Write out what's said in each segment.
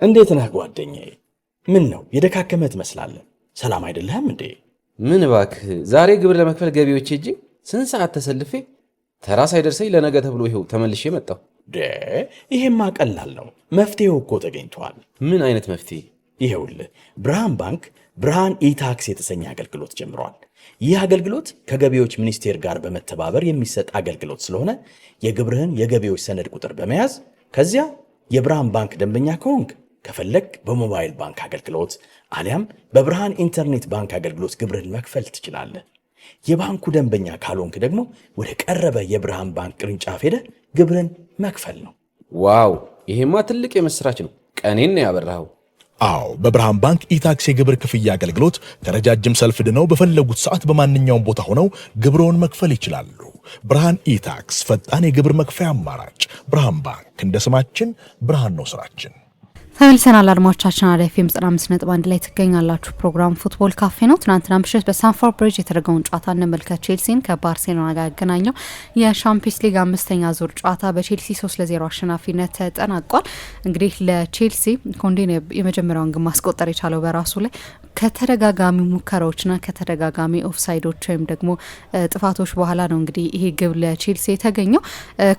እንዴት ነህ ጓደኛዬ? ምን ነው የደካከመህ ትመስላለህ። ሰላም አይደለህም እንዴ? ምን እባክህ፣ ዛሬ ግብር ለመክፈል ገቢዎች ሄጄ ስንት ሰዓት ተሰልፌ ተራ ሳይደርሰኝ ለነገ ተብሎ ይኸው ተመልሼ መጣሁ። ይሄማ ቀላል ነው። መፍትሄው እኮ ተገኝቷል። ምን አይነት መፍትሄ? ይኸውልህ ብርሃን ባንክ ብርሃን ኢታክስ የተሰኘ አገልግሎት ጀምሯል። ይህ አገልግሎት ከገቢዎች ሚኒስቴር ጋር በመተባበር የሚሰጥ አገልግሎት ስለሆነ የግብርህን የገቢዎች ሰነድ ቁጥር በመያዝ ከዚያ የብርሃን ባንክ ደንበኛ ከሆንክ ከፈለግ በሞባይል ባንክ አገልግሎት አሊያም በብርሃን ኢንተርኔት ባንክ አገልግሎት ግብርህን መክፈል ትችላለህ። የባንኩ ደንበኛ ካልሆንክ ደግሞ ወደ ቀረበ የብርሃን ባንክ ቅርንጫፍ ሄደህ ግብርን መክፈል ነው። ዋው! ይሄማ ትልቅ የምስራች ነው። ቀኔን ነው ያበራኸው። አዎ፣ በብርሃን ባንክ ኢታክስ የግብር ክፍያ አገልግሎት ከረጃጅም ሰልፍ ድነው በፈለጉት ሰዓት በማንኛውም ቦታ ሆነው ግብርዎን መክፈል ይችላሉ። ብርሃን ኢታክስ ፈጣን የግብር መክፈያ አማራጭ። ብርሃን ባንክ፣ እንደ ስማችን ብርሃን ነው ስራችን። ተመልሰናል አድማጮቻችን። አራዳ ኤፍ ኤም 95.1 ላይ ትገኛላችሁ። ፕሮግራም ፉትቦል ካፌ ነው። ትናንትና ምሽት በስታንፎርድ ብሪጅ የተደረገውን ጨዋታ እንመልከት። ቼልሲን ከባርሴሎና ጋር ያገናኘው የሻምፒየንስ ሊግ 5ኛ ዙር ጨዋታ በቼልሲ 3-0 አሸናፊነት ተጠናቋል። እንግዲህ ለቼልሲ ኮንዴ የመጀመሪያውን ግብ ማስቆጠር የቻለው በራሱ ላይ ከተደጋጋሚ ሙከራዎችና ከተደጋጋሚ ኦፍሳይዶች ወይም ደግሞ ጥፋቶች በኋላ ነው እንግዲህ ይሄ ግብ ለቼልሲ የተገኘው።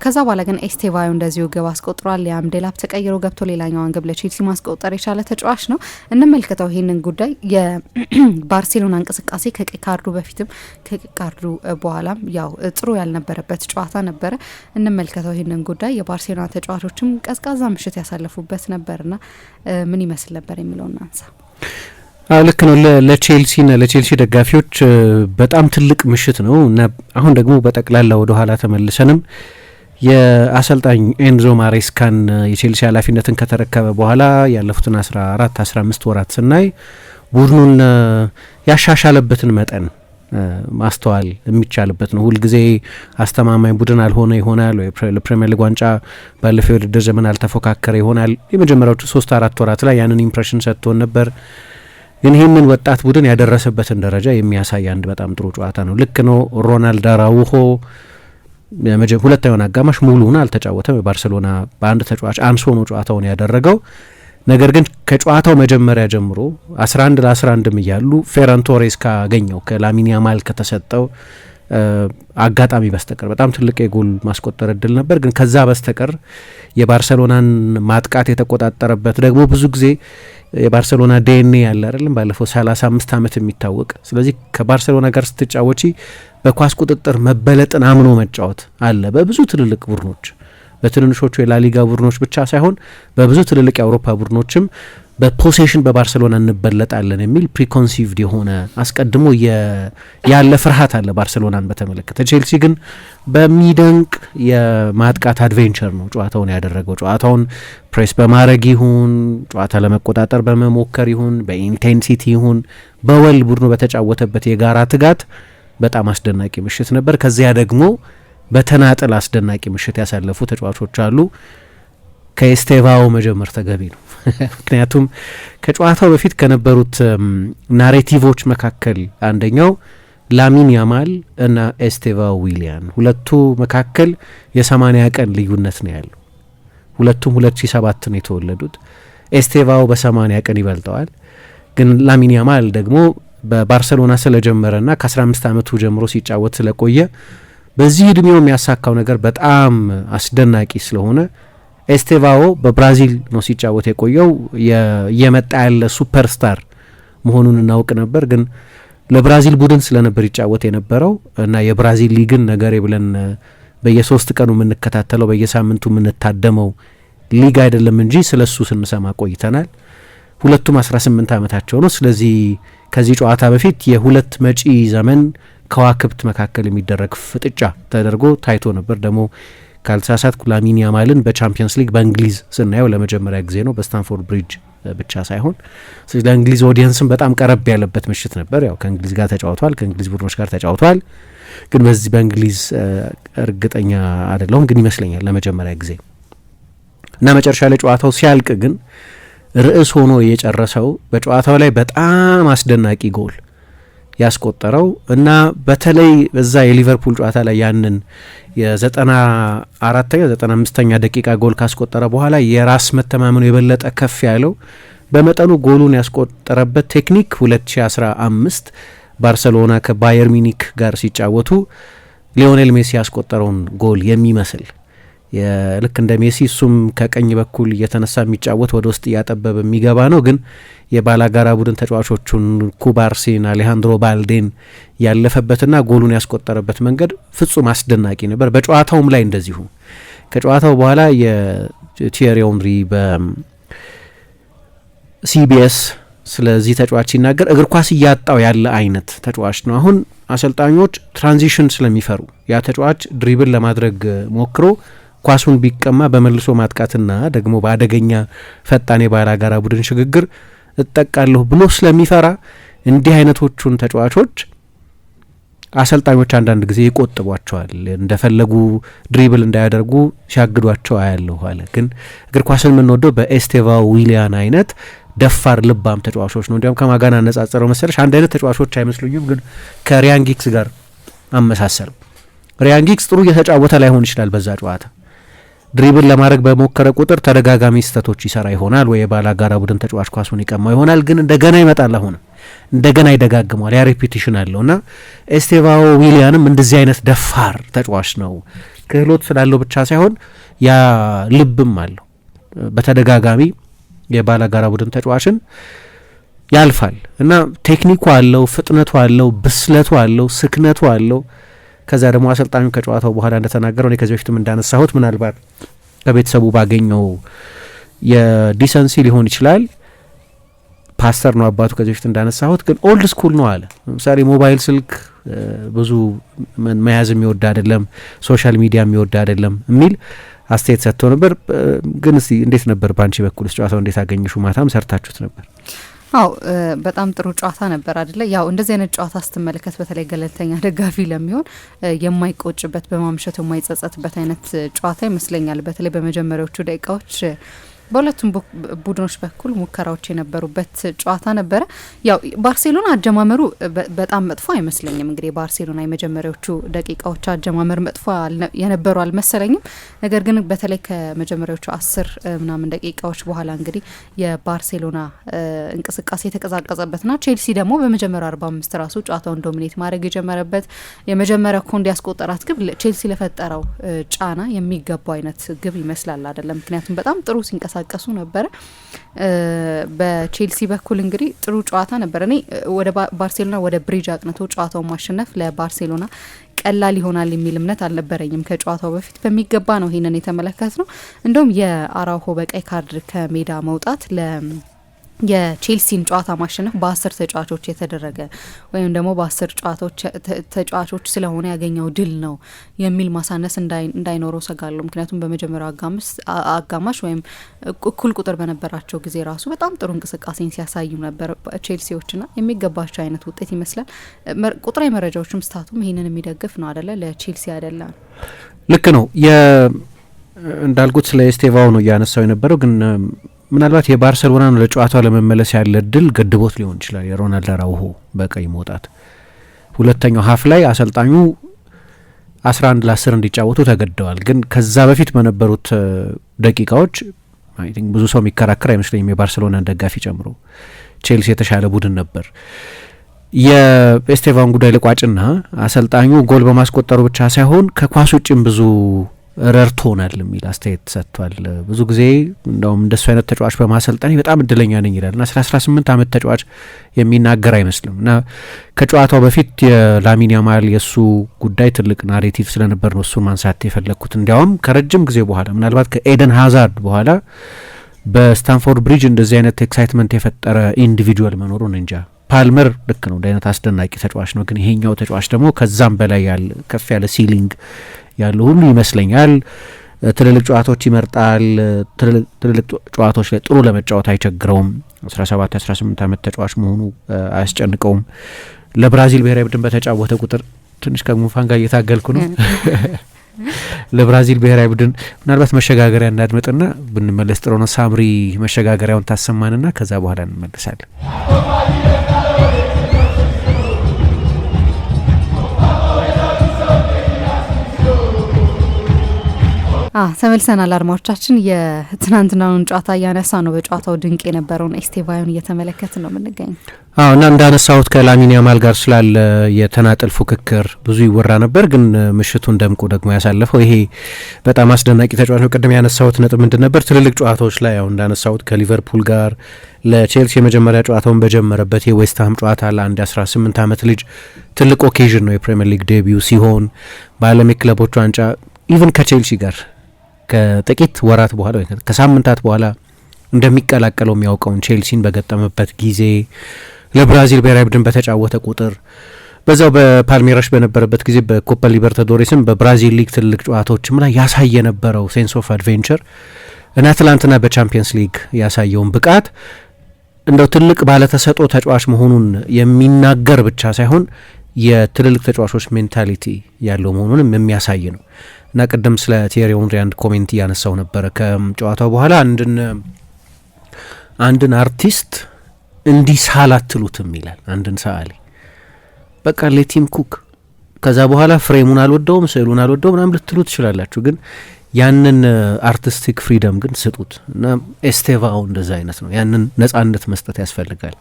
ከዛ በኋላ ግን ኤስቴቫዮ እንደዚሁ ግብ አስቆጥሯል። ሊያም ዴላፕ ተቀይሮ ገብቶ ሌላኛውን ግብ ለቼልሲ ማስቆጠር የቻለ ተጫዋች ነው። እንመልከተው ይሄንን ጉዳይ። የባርሴሎና እንቅስቃሴ ከቀይ ካርዱ በፊትም ከቀይ ካርዱ በኋላም ያው ጥሩ ያልነበረበት ጨዋታ ነበረ። እንመልከተው ይሄንን ጉዳይ። የባርሴሎና ተጫዋቾችም ቀዝቃዛ ምሽት ያሳለፉበት ነበርና ምን ይመስል ነበር የሚለውን አንሳ። ልክ ነው። ለቼልሲና ለቼልሲ ደጋፊዎች በጣም ትልቅ ምሽት ነው እና አሁን ደግሞ በጠቅላላ ወደ ኋላ ተመልሰንም የአሰልጣኝ ኤንዞ ማሬስካን የቼልሲ ኃላፊነትን ከተረከበ በኋላ ያለፉትን 14-15 ወራት ስናይ ቡድኑን ያሻሻለበትን መጠን ማስተዋል የሚቻልበት ነው። ሁልጊዜ አስተማማኝ ቡድን አልሆነ ይሆናል ወይ ለፕሪሚየር ሊግ ዋንጫ ባለፈው የውድድር ዘመን አልተፎካከረ ይሆናል። የመጀመሪያዎቹ 3-4 ወራት ላይ ያንን ኢምፕሬሽን ሰጥቶን ነበር። ግን ይህንን ወጣት ቡድን ያደረሰበትን ደረጃ የሚያሳይ አንድ በጣም ጥሩ ጨዋታ ነው። ልክ ነው። ሮናልዶ አራውሆ ሁለተኛውን አጋማሽ ሙሉውን አልተጫወተም። የባርሴሎና በአንድ ተጫዋች አንሶ ነው ጨዋታውን ያደረገው። ነገር ግን ከጨዋታው መጀመሪያ ጀምሮ 11-11 እያሉ ፌራን ቶሬስ ካገኘው ከላሚን ያማል ከተሰጠው አጋጣሚ በስተቀር በጣም ትልቅ የጎል ማስቆጠር እድል ነበር። ግን ከዛ በስተቀር የባርሴሎናን ማጥቃት የተቆጣጠረበት ደግሞ ብዙ ጊዜ የባርሴሎና ዲኤንኤ ያለ አይደለም ባለፈው 35 ዓመት የሚታወቅ። ስለዚህ ከባርሴሎና ጋር ስትጫወቺ በኳስ ቁጥጥር መበለጥን አምኖ መጫወት አለ። በብዙ ትልልቅ ቡድኖች በትንንሾቹ የላሊጋ ቡድኖች ብቻ ሳይሆን በብዙ ትልልቅ የአውሮፓ ቡድኖችም በፖሴሽን በባርሴሎና እንበለጣለን የሚል ፕሪኮንሲቭድ የሆነ አስቀድሞ ያለ ፍርሃት አለ ባርሴሎናን በተመለከተ። ቼልሲ ግን በሚደንቅ የማጥቃት አድቬንቸር ነው ጨዋታውን ያደረገው። ጨዋታውን ፕሬስ በማድረግ ይሁን ጨዋታ ለመቆጣጠር በመሞከር ይሁን በኢንቴንሲቲ ይሁን በወል ቡድኑ በተጫወተበት የጋራ ትጋት በጣም አስደናቂ ምሽት ነበር። ከዚያ ደግሞ በተናጠል አስደናቂ ምሽት ያሳለፉ ተጫዋቾች አሉ። ከኤስቴቫኦ መጀመር ተገቢ ነው። ምክንያቱም ከጨዋታው በፊት ከነበሩት ናሬቲቮች መካከል አንደኛው ላሚን ያማል እና ኤስቴቫኦ ዊሊያን ሁለቱ መካከል የ80 ቀን ልዩነት ነው ያለው። ሁለቱም 2007 ነው የተወለዱት። ኤስቴቫኦ በ80 ቀን ይበልጠዋል። ግን ላሚን ያማል ደግሞ በባርሴሎና ስለጀመረና ከ15 ዓመቱ ጀምሮ ሲጫወት ስለቆየ በዚህ እድሜው የሚያሳካው ነገር በጣም አስደናቂ ስለሆነ ኤስቴቫኦ በብራዚል ነው ሲጫወት የቆየው። የመጣ ያለ ሱፐርስታር መሆኑን እናውቅ ነበር። ግን ለብራዚል ቡድን ስለነበር ይጫወት የነበረው እና የብራዚል ሊግን ነገሬ ብለን በየ3 ቀኑ የምንከታተለው በየሳምንቱ የምንታደመው ሊግ አይደለም እንጂ ስለሱ ስንሰማ ቆይተናል። ሁለቱም 18 ዓመታቸው ነው። ስለዚህ ከዚህ ጨዋታ በፊት የሁለት መጪ ዘመን ከዋክብት መካከል የሚደረግ ፍጥጫ ተደርጎ ታይቶ ነበር። ደግሞ ካልተሳሳትኩ ላሚን ያማልን በቻምፒየንስ ሊግ በእንግሊዝ ስናየው ለመጀመሪያ ጊዜ ነው፣ በስታንፎርድ ብሪጅ ብቻ ሳይሆን። ስለዚህ ለእንግሊዝ ኦዲየንስም በጣም ቀረብ ያለበት ምሽት ነበር። ያው ከእንግሊዝ ጋር ተጫውቷል፣ ከእንግሊዝ ቡድኖች ጋር ተጫውቷል። ግን በዚህ በእንግሊዝ እርግጠኛ አይደለሁም፣ ግን ይመስለኛል ለመጀመሪያ ጊዜ እና መጨረሻ ላይ ጨዋታው ሲያልቅ ግን ርዕስ ሆኖ የጨረሰው በጨዋታው ላይ በጣም አስደናቂ ጎል ያስቆጠረው እና በተለይ በዛ የሊቨርፑል ጨዋታ ላይ ያንን የ94ኛ 95ኛ ደቂቃ ጎል ካስቆጠረ በኋላ የራስ መተማመኑ የበለጠ ከፍ ያለው በመጠኑ ጎሉን ያስቆጠረበት ቴክኒክ 2015 ባርሰሎና ከባየር ሚኒክ ጋር ሲጫወቱ ሊዮኔል ሜሲ ያስቆጠረውን ጎል የሚመስል ልክ እንደ ሜሲ እሱም ከቀኝ በኩል እየተነሳ የሚጫወት ወደ ውስጥ እያጠበበ የሚገባ ነው። ግን የባላጋራ ቡድን ተጫዋቾቹን ኩባርሲን፣ አሌሃንድሮ ባልዴን ያለፈበትና ጎሉን ያስቆጠረበት መንገድ ፍጹም አስደናቂ ነበር። በጨዋታውም ላይ እንደዚሁ ከጨዋታው በኋላ የቲየሪ ኦንሪ በሲቢኤስ ስለዚህ ተጫዋች ሲናገር እግር ኳስ እያጣው ያለ አይነት ተጫዋች ነው። አሁን አሰልጣኞች ትራንዚሽን ስለሚፈሩ ያ ተጫዋች ድሪብል ለማድረግ ሞክሮ ኳሱን ቢቀማ በመልሶ ማጥቃትና ደግሞ በአደገኛ ፈጣን የባላጋራ ቡድን ሽግግር እጠቃለሁ ብሎ ስለሚፈራ እንዲህ አይነቶቹን ተጫዋቾች አሰልጣኞች አንዳንድ ጊዜ ይቆጥቧቸዋል። እንደፈለጉ ድሪብል እንዳያደርጉ ሲያግዷቸው አያለሁ አለ። ግን እግር ኳስን የምንወደው በኤስቴቫ ዊሊያን አይነት ደፋር ልባም ተጫዋቾች ነው። እንዲያውም ከማጋና አነጻጸረው መሰለሽ አንድ አይነት ተጫዋቾች አይመስሉኝም፣ ግን ከሪያን ጊግስ ጋር አመሳሰለው። ሪያን ጊግስ ጥሩ እየተጫወተ ላይሆን ይችላል በዛ ጨዋታ ድሪብል ለማድረግ በሞከረ ቁጥር ተደጋጋሚ ስህተቶች ይሰራ ይሆናል፣ ወይ የባላጋራ ቡድን ተጫዋች ኳሱን ይቀማ ይሆናል። ግን እንደገና ይመጣል፣ አሁንም እንደገና ይደጋግመዋል። ያ ሬፒቲሽን አለው እና ኤስቴቫኦ ዊሊያንም እንደዚህ አይነት ደፋር ተጫዋች ነው። ክህሎት ስላለው ብቻ ሳይሆን ያ ልብም አለው። በተደጋጋሚ የባላጋራ ቡድን ተጫዋችን ያልፋል እና ቴክኒኩ አለው፣ ፍጥነቱ አለው፣ ብስለቱ አለው፣ ስክነቱ አለው። ከዛ ደግሞ አሰልጣኙ ከጨዋታው በኋላ እንደተናገረው እኔ ከዚህ በፊትም እንዳነሳሁት ምናልባት ከቤተሰቡ ባገኘው የዲሰንሲ ሊሆን ይችላል፣ ፓስተር ነው አባቱ ከዚህ በፊት እንዳነሳሁት፣ ግን ኦልድ ስኩል ነው አለ። ለምሳሌ ሞባይል ስልክ ብዙ መያዝ የሚወድ አይደለም፣ ሶሻል ሚዲያ የሚወድ አይደለም የሚል አስተያየት ሰጥቶ ነበር። ግን እስቲ እንዴት ነበር በአንቺ በኩል ጨዋታው እንዴት አገኘሹ? ማታም ሰርታችሁት ነበር? አው በጣም ጥሩ ጨዋታ ነበር አይደለ? ያው እንደዚህ አይነት ጨዋታ ስትመለከት በተለይ ገለልተኛ ደጋፊ ለሚሆን የማይቆጭበት በማምሸቱ የማይጸጸትበት አይነት ጨዋታ ይመስለኛል። በተለይ በመጀመሪያዎቹ ደቂቃዎች በሁለቱም ቡድኖች በኩል ሙከራዎች የነበሩበት ጨዋታ ነበረ። ያው ባርሴሎና አጀማመሩ በጣም መጥፎ አይመስለኝም። እንግዲህ ባርሴሎና የመጀመሪያዎቹ ደቂቃዎች አጀማመር መጥፎ የነበሩ አልመሰለኝም። ነገር ግን በተለይ ከመጀመሪያዎቹ 10 ምናምን ደቂቃዎች በኋላ እንግዲህ የባርሴሎና እንቅስቃሴ የተቀዛቀዘበትና ቼልሲ ደግሞ በመጀመሪያው 45 ራሱ ጨዋታውን ዶሚኔት ማድረግ የጀመረበት የመጀመሪያው ኮንዲ ያስቆጠራት ግብ ቼልሲ ለፈጠረው ጫና የሚገባው አይነት ግብ ይመስላል አይደለም? ምክንያቱም በጣም ጥሩ ሲንቀሳቀሱ ነበረ። በቼልሲ በኩል እንግዲህ ጥሩ ጨዋታ ነበር። እኔ ወደ ባርሴሎና ወደ ብሪጅ አቅንቶ ጨዋታውን ማሸነፍ ለባርሴሎና ቀላል ይሆናል የሚል እምነት አልነበረኝም። ከጨዋታው በፊት በሚገባ ነው ይሄንን የተመለከት ነው። እንደውም የአራውሆ በቀይ ካርድ ከሜዳ መውጣት የቼልሲን ጨዋታ ማሸነፍ በ10 ተጫዋቾች የተደረገ ወይም ደግሞ በ10 ተጫዋቾች ስለሆነ ያገኘው ድል ነው የሚል ማሳነስ እንዳይኖረው ሰጋለሁ። ምክንያቱም በመጀመሪያው አጋማሽ ወይም እኩል ቁጥር በነበራቸው ጊዜ ራሱ በጣም ጥሩ እንቅስቃሴን ሲያሳዩ ነበር ቼልሲዎችና የሚገባቸው አይነት ውጤት ይመስላል። ቁጥራዊ መረጃዎችም ስታቱም ይህንን የሚደግፍ ነው አደለ? ለቼልሲ አይደለም። ልክ ነው። እንዳልኩት ስለ ኤስቴቫኦ ነው እያነሳው የነበረው ግን ምናልባት የባርሰሎናን ለጨዋታው ለመመለስ ያለ እድል ገድቦት ሊሆን ይችላል። የሮናልዶ አራውሆ በቀይ መውጣት ሁለተኛው ሀፍ ላይ አሰልጣኙ 11 ለ10 እንዲጫወቱ ተገደዋል። ግን ከዛ በፊት በነበሩት ደቂቃዎች አይ ቲንክ ብዙ ሰው የሚከራከር አይመስለኝም የባርሰሎናን ደጋፊ ጨምሮ ቼልሲ የተሻለ ቡድን ነበር። የኤስቴቫን ጉዳይ ልቋጭና አሰልጣኙ ጎል በማስቆጠሩ ብቻ ሳይሆን ከኳስ ውጭም ብዙ ረድቶናል የሚል አስተያየት ሰጥቷል። ብዙ ጊዜ እንደውም እንደሱ አይነት ተጫዋች በማሰልጠን በጣም እድለኛ ነኝ ይላል እና 18 ዓመት ተጫዋች የሚናገር አይመስልም እና ከጨዋታው በፊት የላሚን ያማል የእሱ ጉዳይ ትልቅ ናሬቲቭ ስለነበር ነው እሱን ማንሳት የፈለግኩት። እንዲያውም ከረጅም ጊዜ በኋላ ምናልባት ከኤደን ሃዛርድ በኋላ በስታንፎርድ ብሪጅ እንደዚህ አይነት ኤክሳይትመንት የፈጠረ ኢንዲቪጁዋል መኖሩን እንጃ። ፓልመር ልክ ነው እንደ አይነት አስደናቂ ተጫዋች ነው፣ ግን ይሄኛው ተጫዋች ደግሞ ከዛም በላይ ያለ ከፍ ያለ ሲሊንግ ያለው ሁሉ ይመስለኛል። ትልልቅ ጨዋታዎች ይመርጣል። ትልልቅ ጨዋታዎች ላይ ጥሩ ለመጫወት አይቸግረውም። 17-18 ዓመት ተጫዋች መሆኑ አያስጨንቀውም። ለብራዚል ብሔራዊ ቡድን በተጫወተ ቁጥር ትንሽ ከጉንፋን ጋር እየታገልኩ ነው። ለብራዚል ብሔራዊ ቡድን ምናልባት መሸጋገሪያ እናድምጥና ብንመለስ ጥሩ ነው። ሳምሪ መሸጋገሪያውን ታሰማንና ከዛ በኋላ እንመለሳለን። ተመልሰናል አድማጮቻችን። የትናንትናውን ጨዋታ እያነሳ ነው። በጨዋታው ድንቅ የነበረውን ኤስቴቫዮን እየተመለከትን ነው የምንገኘው። እና እንዳነሳሁት ከላሚን ያማል ጋር ስላለ የተናጠል ፉክክር ብዙ ይወራ ነበር፣ ግን ምሽቱን ደምቆ ደግሞ ያሳለፈው ይሄ በጣም አስደናቂ ተጫዋች ነው። ቅድም ያነሳሁት ነጥብ ምንድን ነበር? ትልልቅ ጨዋታዎች ላይ ያው እንዳነሳሁት ከሊቨርፑል ጋር ለቼልሲ የመጀመሪያ ጨዋታውን በጀመረበት የዌስትሃም ጨዋታ ለአንድ 18 ዓመት ልጅ ትልቅ ኦኬዥን ነው። የፕሪሚየር ሊግ ዴቢው ሲሆን በዓለም የክለቦች ዋንጫ ኢቨን ከቼልሲ ጋር ከጥቂት ወራት በኋላ ወይ ከሳምንታት በኋላ እንደሚቀላቀለው የሚያውቀውን ቼልሲን በገጠመበት ጊዜ ለብራዚል ብሔራዊ ቡድን በተጫወተ ቁጥር በዛው በፓልሜራስ በነበረበት ጊዜ በኮፓ ሊበርታዶሬስም በብራዚል ሊግ ትልቅ ጨዋታዎችም ላይ ያሳየ የነበረው ሴንስ ኦፍ አድቬንቸር እና ትላንትና በቻምፒየንስ ሊግ ያሳየውን ብቃት እንደው ትልቅ ባለተሰጥኦ ተጫዋች መሆኑን የሚናገር ብቻ ሳይሆን የትልልቅ ተጫዋቾች ሜንታሊቲ ያለው መሆኑንም የሚያሳይ ነው። እና ቅድም ስለ ቲየሪ ኦንሪ አንድ ኮሜንት እያነሳው ነበረ ከጨዋታው በኋላ አንድን አርቲስት እንዲህ ሳላትሉትም ይላል። አንድን ሰዓሊ በቃ ሌቲም ኩክ ከዛ በኋላ ፍሬሙን አልወደውም ስዕሉን አልወደውም ምናምን ልትሉ ትችላላችሁ፣ ግን ያንን አርቲስቲክ ፍሪደም ግን ስጡት። እና ኤስቴቫኦ እንደዛ አይነት ነው። ያንን ነጻነት መስጠት ያስፈልጋል።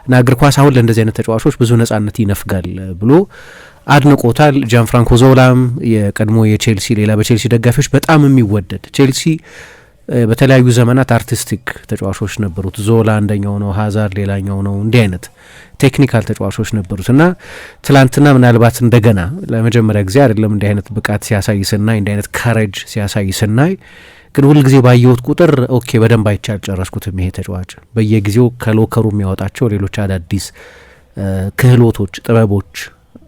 እና እግር ኳስ አሁን ለእንደዚህ አይነት ተጫዋቾች ብዙ ነጻነት ይነፍጋል ብሎ አድንቆታል። ጃን ፍራንኮ ዞላም የቀድሞ የቼልሲ ሌላ በቼልሲ ደጋፊዎች በጣም የሚወደድ ቼልሲ በተለያዩ ዘመናት አርቲስቲክ ተጫዋቾች ነበሩት። ዞላ አንደኛው ነው፣ ሃዛርድ ሌላኛው ነው። እንዲህ አይነት ቴክኒካል ተጫዋቾች ነበሩት እና ትላንትና ምናልባት እንደገና ለመጀመሪያ ጊዜ አይደለም እንዲህ አይነት ብቃት ሲያሳይ ስናይ፣ እንዲህ አይነት ካሬጅ ሲያሳይ ስናይ፣ ግን ሁልጊዜ ባየሁት ቁጥር ኦኬ በደንብ አይቼ አልጨረስኩትም። ይሄ ተጫዋች በየጊዜው ከሎከሩ የሚያወጣቸው ሌሎች አዳዲስ ክህሎቶች፣ ጥበቦች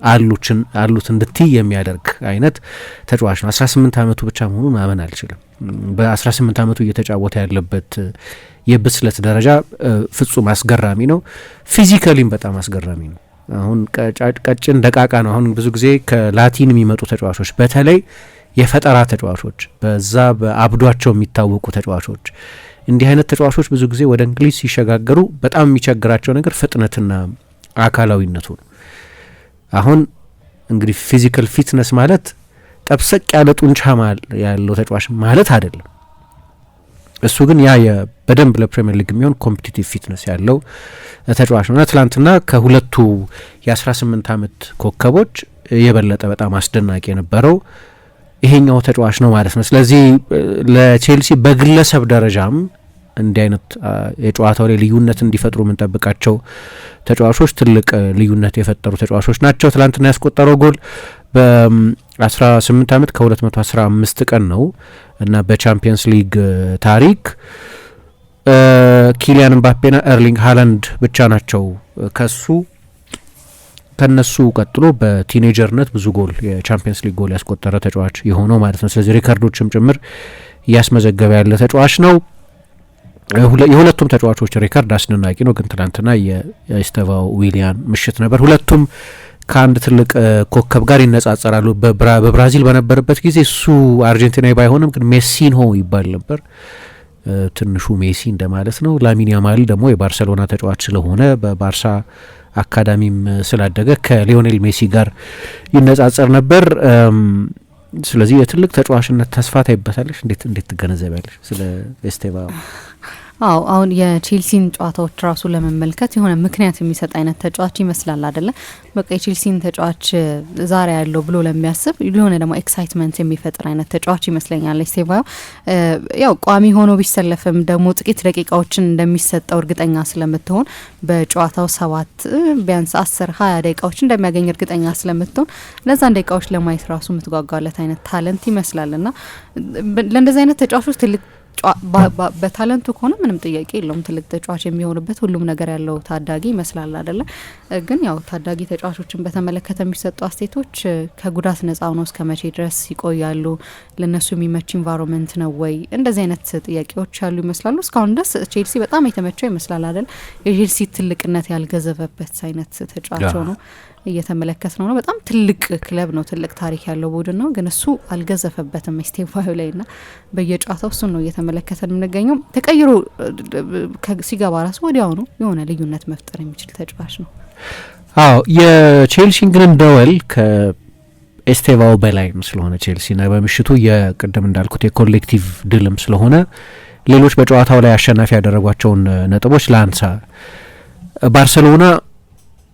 አሉት እንድትይ የሚያደርግ አይነት ተጫዋች ነው። 18 ዓመቱ ብቻ መሆኑን ማመን አልችልም። በ18 ዓመቱ እየተጫወተ ያለበት የብስለት ደረጃ ፍጹም አስገራሚ ነው። ፊዚካሊም በጣም አስገራሚ ነው። አሁን ቀጭን ደቃቃ ነው። አሁን ብዙ ጊዜ ከላቲን የሚመጡ ተጫዋቾች በተለይ የፈጠራ ተጫዋቾች በዛ በአብዷቸው የሚታወቁ ተጫዋቾች እንዲህ አይነት ተጫዋቾች ብዙ ጊዜ ወደ እንግሊዝ ሲሸጋገሩ በጣም የሚቸግራቸው ነገር ፍጥነትና አካላዊነቱ ነው። አሁን እንግዲህ ፊዚካል ፊትነስ ማለት ጠብሰቅ ያለ ጡንቻ ያለው ተጫዋች ማለት አይደለም። እሱ ግን በደንብ ለፕሪሚየር ሊግ የሚሆን ኮምፒቲቲቭ ፊትነስ ያለው ተጫዋች ነው እና ትላንትና ከሁለቱ የ18 ዓመት ኮከቦች የበለጠ በጣም አስደናቂ የነበረው ይሄኛው ተጫዋች ነው ማለት ነው። ስለዚህ ለቼልሲ በግለሰብ ደረጃም እንዲህ አይነት የጨዋታው ላይ ልዩነት እንዲፈጥሩ የምንጠብቃቸው ተጫዋቾች ትልቅ ልዩነት የፈጠሩ ተጫዋቾች ናቸው። ትላንትና ያስቆጠረው ጎል በ18 ዓመት ከ215 ቀን ነው እና በቻምፒየንስ ሊግ ታሪክ ኪሊያን ምባፔና ኤርሊንግ ሃላንድ ብቻ ናቸው ከነሱ ቀጥሎ በቲኔጀርነት ብዙ ጎል የቻምፒየንስ ሊግ ጎል ያስቆጠረ ተጫዋች የሆነው ማለት ነው። ስለዚህ ሪካርዶችም ጭምር እያስመዘገበ ያለ ተጫዋች ነው። የሁለቱም ተጫዋቾች ሪካርድ አስደናቂ ነው። ግን ትናንትና የኤስቴቫኦ ዊሊያን ምሽት ነበር። ሁለቱም ከአንድ ትልቅ ኮከብ ጋር ይነጻጸራሉ። በብራዚል በነበረበት ጊዜ እሱ አርጀንቲናዊ ባይሆንም ግን ሜሲንሆ ይባል ነበር። ትንሹ ሜሲ እንደማለት ነው። ላሚን ያማል ደግሞ የባርሰሎና ተጫዋች ስለሆነ በባርሳ አካዳሚም ስላደገ ከሊዮኔል ሜሲ ጋር ይነጻጸር ነበር። ስለዚህ የትልቅ ተጫዋችነት ተስፋ ታይበታለሽ። እንዴት ትገነዘቢያለሽ ስለ ኤስቴቫኦ? አሁን የቼልሲን ጨዋታዎች ራሱ ለመመልከት የሆነ ምክንያት የሚሰጥ አይነት ተጫዋች ይመስላል አይደለ? በቃ የቼልሲን ተጫዋች ዛሬ ያለው ብሎ ለሚያስብ የሆነ ደግሞ ኤክሳይትመንት የሚፈጥር አይነት ተጫዋች ይመስለኛል ኤስቴቫኦ። ያው ቋሚ ሆኖ ቢሰለፍም ደግሞ ጥቂት ደቂቃዎችን እንደሚሰጠው እርግጠኛ ስለምትሆን በጨዋታው 7 ቢያንስ 10-20 ደቂቃዎች እንደሚያገኝ እርግጠኛ ስለምትሆን እነዛን ደቂቃዎች ለማየት ራሱ የምትጓጓለት አይነት ታለንት ይመስላልና ለእንደዚህ አይነት ተጫዋቾች ትልቅ በታለንቱ ከሆነ ምንም ጥያቄ የለውም ትልቅ ተጫዋች የሚሆንበት ሁሉም ነገር ያለው ታዳጊ ይመስላል አይደለ? ግን ያው ታዳጊ ተጫዋቾችን በተመለከተ የሚሰጡ አስተያየቶች ከጉዳት ነጻ ሆነው እስከ መቼ ድረስ ይቆያሉ? ለነሱ የሚመች ኢንቫይሮንመንት ነው ወይ? እንደዚህ አይነት ጥያቄዎች ያሉ ይመስላሉ። እስካሁን ድረስ ቼልሲ በጣም የተመቸው ይመስላል አይደል? የቼልሲ ትልቅነት ያልገዘበበት አይነት ተጫዋች ነው እየተመለከት ነው። በጣም ትልቅ ክለብ ነው፣ ትልቅ ታሪክ ያለው ቡድን ነው። ግን እሱ አልገዘፈበትም ኤስቴቫኦ ላይ ና በየጨዋታው እሱን ነው እየተመለከተን የምንገኘው። ተቀይሮ ሲገባ ራሱ ወዲያውኑ የሆነ ልዩነት መፍጠር የሚችል ተጫዋች ነው። የቼልሲን ግን ደወል ኤስቴቫኦ በላይም ስለሆነ ቼልሲና በምሽቱ የቅድም እንዳልኩት የኮሌክቲቭ ድልም ስለሆነ ሌሎች በጨዋታው ላይ አሸናፊ ያደረጓቸውን ነጥቦች ላንሳ። ባርሰሎና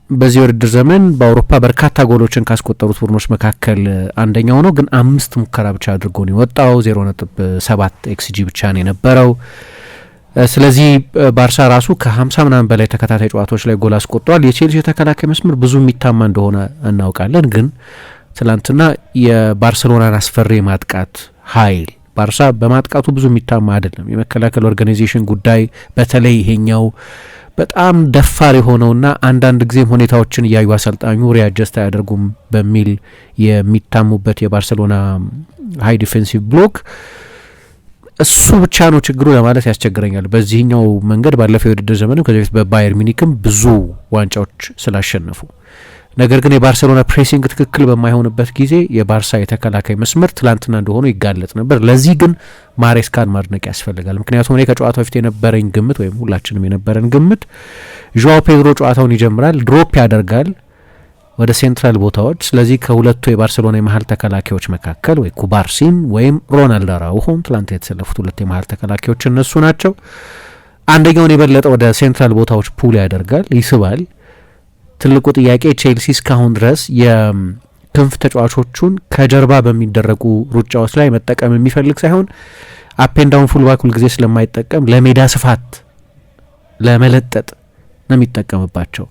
በዚህ ውድድር ዘመን በአውሮፓ በርካታ ጎሎችን ካስቆጠሩት ቡድኖች መካከል አንደኛው ነው። ግን 5 ሙከራ ብቻ አድርጎ ነው የወጣው። 0.7 ኤክስጂ ብቻ ነው የነበረው። ስለዚህ ባርሳ ራሱ ከ50 ምናምን በላይ ተከታታይ ጨዋታዎች ላይ ጎል አስቆጥሯል። የቼልሲ የተከላካይ መስመር ብዙ የሚታማ እንደሆነ እናውቃለን። ግን ትላንትና የባርሰሎናን አስፈሪ ማጥቃት ኃይል ባርሳ በማጥቃቱ ብዙ የሚታማ አይደለም። የመከላከል ኦርጋናይዜሽን ጉዳይ በተለይ ይሄኛው በጣም ደፋር የሆነውና አንዳንድ ጊዜም ሁኔታዎችን እያዩ አሰልጣኙ ሪያጀስት አያደርጉም በሚል የሚታሙበት የባርሰሎና ሃይ ዲፌንሲቭ ብሎክ እሱ ብቻ ነው ችግሩ ለማለት ያስቸግረኛል። በዚህኛው መንገድ ባለፈው የውድድር ዘመኑ ከዚህ በፊት በባየር ሚኒክም ብዙ ዋንጫዎች ስላሸነፉ፣ ነገር ግን የባርሰሎና ፕሬሲንግ ትክክል በማይሆንበት ጊዜ የባርሳ የተከላካይ መስመር ትላንትና እንደሆኑ ይጋለጥ ነበር። ለዚህ ግን ማሬስካን ማድነቅ ያስፈልጋል። ምክንያቱም እኔ ከጨዋታው በፊት የነበረኝ ግምት ወይም ሁላችንም የነበረን ግምት ዡዋው ፔድሮ ጨዋታውን ይጀምራል፣ ድሮፕ ያደርጋል ወደ ሴንትራል ቦታዎች። ስለዚህ ከሁለቱ የባርሰሎና የመሀል ተከላካዮች መካከል ወይ ኩባርሲን ወይም ሮናልዶ አራውሆን ትላንት የተሰለፉት ሁለት የመሀል ተከላካዮች እነሱ ናቸው። አንደኛውን የበለጠ ወደ ሴንትራል ቦታዎች ፑል ያደርጋል፣ ይስባል። ትልቁ ጥያቄ ቼልሲ እስካሁን ድረስ የክንፍ ተጫዋቾቹን ከጀርባ በሚደረጉ ሩጫዎች ላይ መጠቀም የሚፈልግ ሳይሆን አፔንዳውን ፉልባክ ሁልጊዜ ስለማይጠቀም ለሜዳ ስፋት ለመለጠጥ ነው የሚጠቀምባቸው።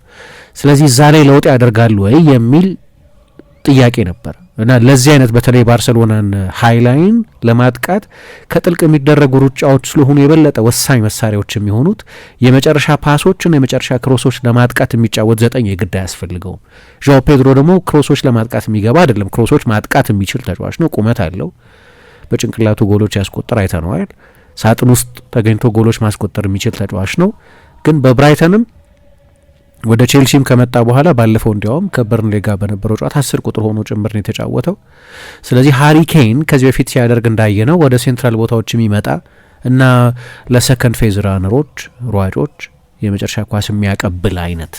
ስለዚህ እዛ ላይ ለውጥ ያደርጋሉ ወይ የሚል ጥያቄ ነበር እና ለዚህ አይነት በተለይ ባርሰሎናን ሃይላይን ለማጥቃት ከጥልቅ የሚደረጉ ሩጫዎች ስለሆኑ የበለጠ ወሳኝ መሳሪያዎች የሚሆኑት የመጨረሻ ፓሶችን የመጨረሻ ክሮሶች ለማጥቃት የሚጫወት 9 የግድ አያስፈልገውም። ዡዋው ፔድሮ ደግሞ ክሮሶች ለማጥቃት የሚገባ አይደለም። ክሮሶች ማጥቃት የሚችል ተጫዋች ነው። ቁመት አለው። በጭንቅላቱ ጎሎች ያስቆጠር አይተነዋል። ሳጥን ውስጥ ተገኝቶ ጎሎች ማስቆጠር የሚችል ተጫዋች ነው። ግን በብራይተንም ወደ ቼልሲም ከመጣ በኋላ ባለፈው እንዲያውም ከበርንሌ ጋር በነበረው ጨዋታ 10 ቁጥር ሆኖ ጭምር ነው የተጫወተው። ስለዚህ ሃሪ ኬን ከዚህ በፊት ሲያደርግ እንዳየነው ወደ ሴንትራል ቦታዎች የሚመጣ እና ለሰከንድ ፌዝ ራነሮች ሯጮች የመጨረሻ ኳስ የሚያቀብል አይነት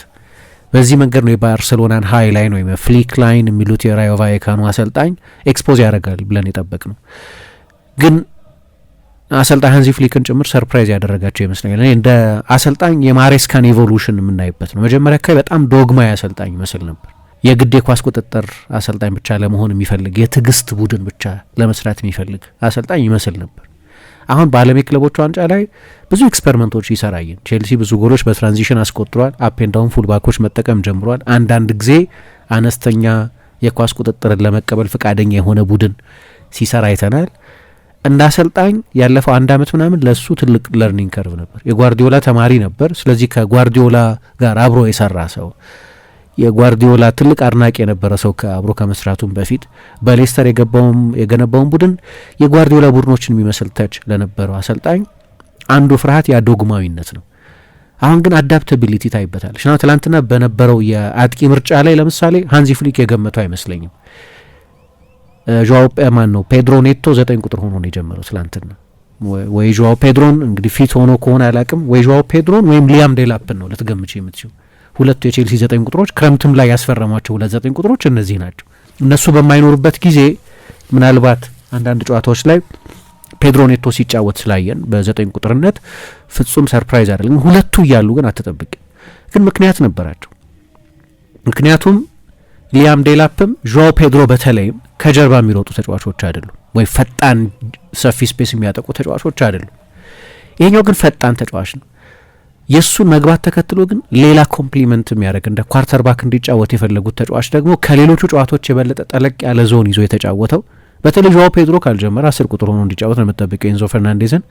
በዚህ መንገድ ነው የባርሰሎናን ሃይ ላይን ወይም ፍሊክ ላይን የሚሉት የራዮ ቫይካኖ አሰልጣኝ ኤክስፖዝ ያደርጋል ብለን የጠበቅ ነው። ግን አሰልጣኝ ሃንዚ ፍሊክን ጭምር ሰርፕራይዝ ያደረጋቸው ይመስለኛል። እንደ አሰልጣኝ የማሬስካን ኢቮሉሽን የምናይበት ነው። መጀመሪያ አካባቢ በጣም ዶግማ አሰልጣኝ ይመስል ነበር። የግድ የኳስ ቁጥጥር አሰልጣኝ ብቻ ለመሆን የሚፈልግ የትዕግስት ቡድን ብቻ ለመስራት የሚፈልግ አሰልጣኝ ይመስል ነበር። አሁን በዓለም የክለቦች ዋንጫ ላይ ብዙ ኤክስፐሪመንቶች ይሰራየን። ቼልሲ ብዙ ጎሎች በትራንዚሽን አስቆጥሯል። አፔንዳውን ፉልባኮች መጠቀም ጀምሯል። አንዳንድ ጊዜ አነስተኛ የኳስ ቁጥጥርን ለመቀበል ፈቃደኛ የሆነ ቡድን ሲሰራ አይተናል። እንደ አሰልጣኝ ያለፈው 1 ዓመት ምናምን ለሱ ትልቅ ለርኒንግ ከርቭ ነበር። የጓርዲዮላ ተማሪ ነበር። ስለዚህ ከጓርዲዮላ ጋር አብሮ የሰራ ሰው፣ የጓርዲዮላ ትልቅ አድናቂ የነበረ ሰው አብሮ ከመስራቱም በፊት በሌስተር የገነባውን ቡድን የጓርዲዮላ ቡድኖችን የሚመስል ተች ለነበረው አሰልጣኝ አንዱ ፍርሃት ያዶግማዊነት ነው። አሁን ግን አዳፕታቢሊቲ ታይበታለች እና ትላንትና በነበረው የአጥቂ ምርጫ ላይ ለምሳሌ ሃንዚ ፍሊክ የገመተው አይመስለኝም። ዡዋው ፔድሮ ኔቶ 9 ቁጥር ሆኖ ነው የጀመረው ትላንትና። ወይ ዡዋው ፔድሮን እንግዲህ ፊት ሆኖ ከሆነ አላቅም፣ ወይ ዡዋው ፔድሮን ወይም ሊያም ዴላፕን ነው ልትገምች የምትችው። ሁለቱ የቼልሲ 9 ቁጥሮች ክረምትም ላይ ያስፈረሟቸው 9 ቁጥሮች እነዚህ ናቸው። እነሱ በማይኖሩበት ጊዜ ምናልባት አንዳንድ ጨዋታዎች ላይ ፔድሮ ኔቶ ሲጫወት ስላየን በ9 ቁጥርነት ፍጹም ሰርፕራይዝ አይደለም። ሁለቱ እያሉ ግን አትጠብቅ። ግን ምክንያት ነበራቸው። ምክንያቱም ሊያም ዴላፕም ዡዋው ፔድሮ በተለይም ከጀርባ የሚሮጡ ተጫዋቾች አይደሉም፣ ወይ ፈጣን ሰፊ ስፔስ የሚያጠቁ ተጫዋቾች አይደሉም። ይሄኛው ግን ፈጣን ተጫዋች ነው። የሱን መግባት ተከትሎ ግን ሌላ ኮምፕሊመንት የሚያደርግ እንደ ኳርተር ባክ እንዲጫወት የፈለጉት ተጫዋች ደግሞ ከሌሎቹ ጨዋታዎች የበለጠ ጠለቅ ያለ ዞን ይዞ የተጫወተው በተለይ ዡዋው ፔድሮ ካልጀመረ 10 ቁጥር ሆኖ እንዲጫወት ነው የምጠብቀው ኤንዞ ፈርናንዴዝን።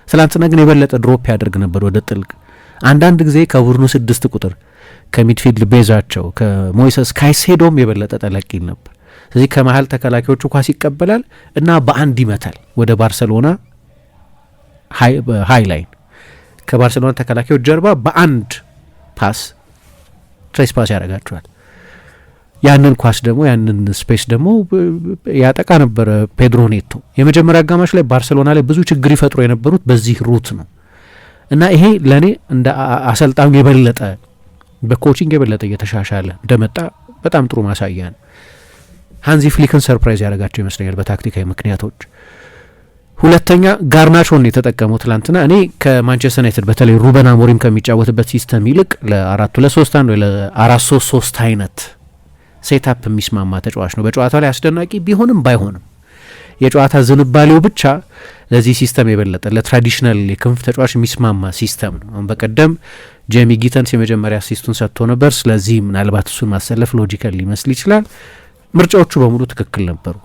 ትላንትና ግን የበለጠ ድሮፕ ያደርግ ነበር ወደ ጥልቅ። አንዳንድ ጊዜ ከቡድኑ 6 ቁጥር ከሚድፊልድ ቤዛቸው ከሞይሰስ ካይሴዶም የበለጠ ጠለቅ ይል ነበር። ስለዚህ ከመሀል ተከላካዮቹ ኳስ ይቀበላል እና በአንድ ይመታል ወደ ባርሰሎና ሃይ ላይን። ከባርሰሎና ተከላካዮች ጀርባ በአንድ ፓስ ትሬስ ፓስ ያደርጋቸዋል። ያንን ኳስ ደግሞ ያንን ስፔስ ደግሞ ያጠቃ ነበረ ፔድሮ ኔቶ። የመጀመሪያ አጋማሽ ላይ ባርሰሎና ላይ ብዙ ችግር ይፈጥሩ የነበሩት በዚህ ሩት ነው እና ይሄ ለእኔ እንደ አሰልጣኙ የበለጠ በኮቺንግ የበለጠ እየተሻሻለ እንደመጣ በጣም ጥሩ ማሳያ ነው። ሃንዚ ፍሊክን ሰርፕራይዝ ያደረጋቸው ይመስለኛል በታክቲካዊ ምክንያቶች። ሁለተኛ ጋርናቾን የተጠቀመው ትላንትና። እኔ ከማንቸስተር ዩናይትድ በተለይ ሩበን አሞሪም ከሚጫወትበት ሲስተም ይልቅ ለ4-2-3-1 ወይ ለ4-3-3 አይነት ሴታፕ የሚስማማ ተጫዋች ነው። በጨዋታው ላይ አስደናቂ ቢሆንም ባይሆንም የጨዋታ ዝንባሌው ብቻ ለዚህ ሲስተም የበለጠ ለትራዲሽናል የክንፍ ተጫዋች የሚስማማ ሲስተም ነው። አሁን በቀደም ጄሚ ጊተንስ የመጀመሪያ አሲስቱን ሰጥቶ ነበር። ስለዚህ ምናልባት እሱን ማሰለፍ ሎጂካል ሊመስል ይችላል። ምርጫዎቹ በሙሉ ትክክል ነበሩ።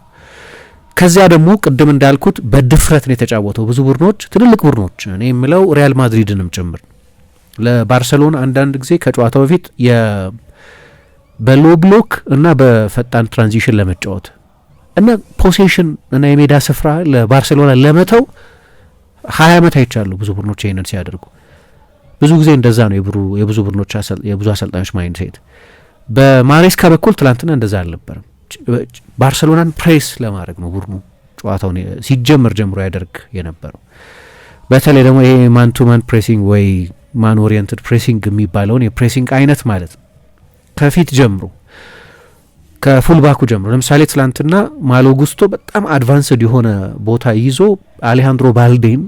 ከዚያ ደግሞ ቅድም እንዳልኩት በድፍረት ነው የተጫወተው። ብዙ ቡድኖች፣ ትልልቅ ቡድኖች እኔ የምለው ሪያል ማድሪድንም ጭምር ለባርሰሎና አንዳንድ ጊዜ ከጨዋታው በፊት በሎ ብሎክ እና በፈጣን ትራንዚሽን ለመጫወት እና ፖሴሽን እና የሜዳ ስፍራ ለባርሴሎና ለመተው 20 ዓመት አይቻሉ ብዙ ቡድኖች ይሄንን ሲያደርጉ። ብዙ ጊዜ እንደዛ ነው የብዙ ቡድኖች የብዙ አሰልጣኞች ማይንድ ሴት። በማሬስካ በኩል ትላንትና እንደዛ አልነበረም። ባርሴሎናን ፕሬስ ለማድረግ ነው ቡድኑ ጨዋታውን ሲጀምር ጀምሮ ያደርግ የነበረው። በተለይ ደግሞ ይሄ ማን ቱ ማን ፕሬሲንግ ወይ ማን ኦሪየንትድ ፕሬሲንግ የሚባለውን የፕሬሲንግ አይነት ማለት ነው ከፊት ጀምሮ ከፉልባኩ ጀምሮ። ለምሳሌ ትላንትና ማሎ ጉስቶ በጣም አድቫንስድ የሆነ ቦታ ይዞ አሌሃንድሮ ባልዴን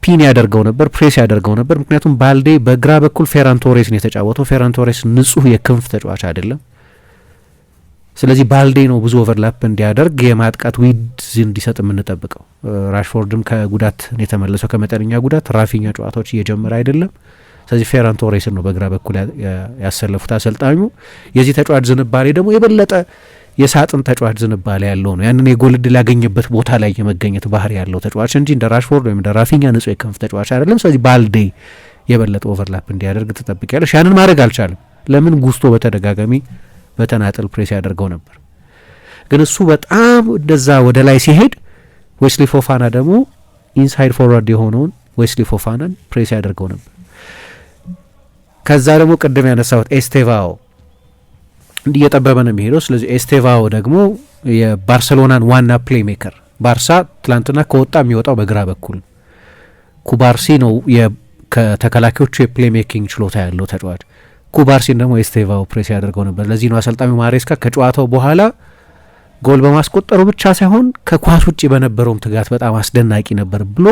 ፒን ያደርገው ነበር፣ ፕሬስ ያደርገው ነበር። ምክንያቱም ባልዴ በግራ በኩል ፌራን ቶሬስ ነው የተጫወተው። ፌራን ቶሬስ ንጹህ የክንፍ ተጫዋች አይደለም። ስለዚህ ባልዴ ነው ብዙ ኦቨርላፕ እንዲያደርግ የማጥቃት ዊድዝ እንዲሰጥ የምንጠብቀው። ራሽፎርድም ከጉዳት የተመለሰው ከመጠነኛ ጉዳት፣ ራፊኛ ጨዋታዎች እየጀመረ አይደለም። ስለዚህ ፌራን ቶሬስን ነው በግራ በኩል ያሰለፉት አሰልጣኙ። የዚህ ተጫዋች ዝንባሌ ደግሞ የበለጠ የሳጥን ተጫዋች ዝንባሌ ያለው ነው። ያንን የጎል ዕድል ያገኘበት ቦታ ላይ የመገኘት ባህሪ ያለው ተጫዋች እንጂ እንደ ራሽፎርድ ወይም እንደ ራፊኛ ንጹህ የክንፍ ተጫዋች አይደለም። ስለዚህ ባልዴ የበለጠ ኦቨርላፕ እንዲያደርግ ትጠብቂያለሽ። ያንን ማድረግ አልቻለም። ለምን? ጉስቶ በተደጋጋሚ በተናጠል ፕሬስ ያደርገው ነበር። ግን እሱ በጣም እንደዛ ወደ ላይ ሲሄድ ዌስሊ ፎፋና ደግሞ ኢንሳይድ ፎርዋርድ የሆነውን ዌስሊ ፎፋናን ፕሬስ ያደርገው ነበር። ከዛ ደግሞ ቅድም ያነሳሁት ኤስቴቫኦ እንዲህ እየጠበበ ነው የሚሄደው። ስለዚህ ኤስቴቫኦ ደግሞ የባርሰሎናን ዋና ፕሌይ ሜከር፣ ባርሳ ትላንትና ከወጣ የሚወጣው በግራ በኩል ኩባርሲ ነው ከተከላካዮቹ የፕሌይ ሜኪንግ ችሎታ ያለው ተጫዋች። ኩባርሲን ደግሞ ኤስቴቫኦ ፕሬስ ያደርገው ነበር። ለዚህ ነው አሰልጣኙ ማሬስካ ከጨዋታው በኋላ ጎል በማስቆጠሩ ብቻ ሳይሆን ከኳስ ውጭ በነበረውም ትጋት በጣም አስደናቂ ነበር ብሎ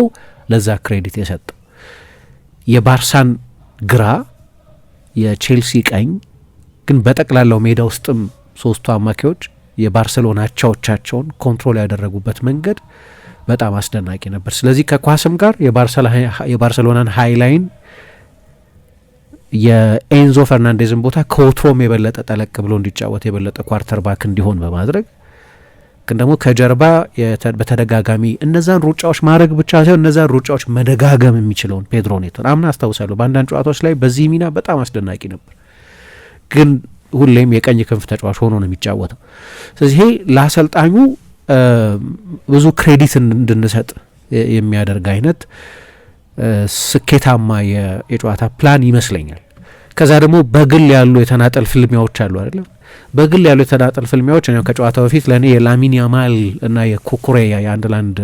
ለዛ ክሬዲት የሰጠው። የባርሳን ግራ የቼልሲ ቀኝ ግን በጠቅላላው ሜዳ ውስጥም ሶስቱ አማካዮች የባርሰሎና አቻዎቻቸውን ኮንትሮል ያደረጉበት መንገድ በጣም አስደናቂ ነበር። ስለዚህ ከኳስም ጋር የባርሰሎናን ሃይላይን የኤንዞ ፈርናንዴዝን ቦታ ከወትሮም የበለጠ ጠለቅ ብሎ እንዲጫወት የበለጠ ኳርተር ባክ እንዲሆን በማድረግ ግን ደግሞ ከጀርባ በተደጋጋሚ እነዛን ሩጫዎች ማድረግ ብቻ ሳይሆን እነዛን ሩጫዎች መደጋገም የሚችለውን ፔድሮ ኔቶን አምና አስታውሳለሁ በአንዳንድ ጨዋታዎች ላይ በዚህ ሚና በጣም አስደናቂ ነበር። ግን ሁሌም የቀኝ ክንፍ ተጫዋች ሆኖ ነው የሚጫወተው። ስለዚህ ይሄ ለአሰልጣኙ ብዙ ክሬዲት እንድንሰጥ የሚያደርግ አይነት ስኬታማ የጨዋታ ፕላን ይመስለኛል። ከዛ ደግሞ በግል ያሉ የተናጠል ፍልሚያዎች አሉ አይደለም። በግል ያሉ የተናጠል ፍልሚያዎች ከጨዋታ በፊት ለእኔ የላሚን ያማል እና የኩኩሬያ የአንድ ለአንድ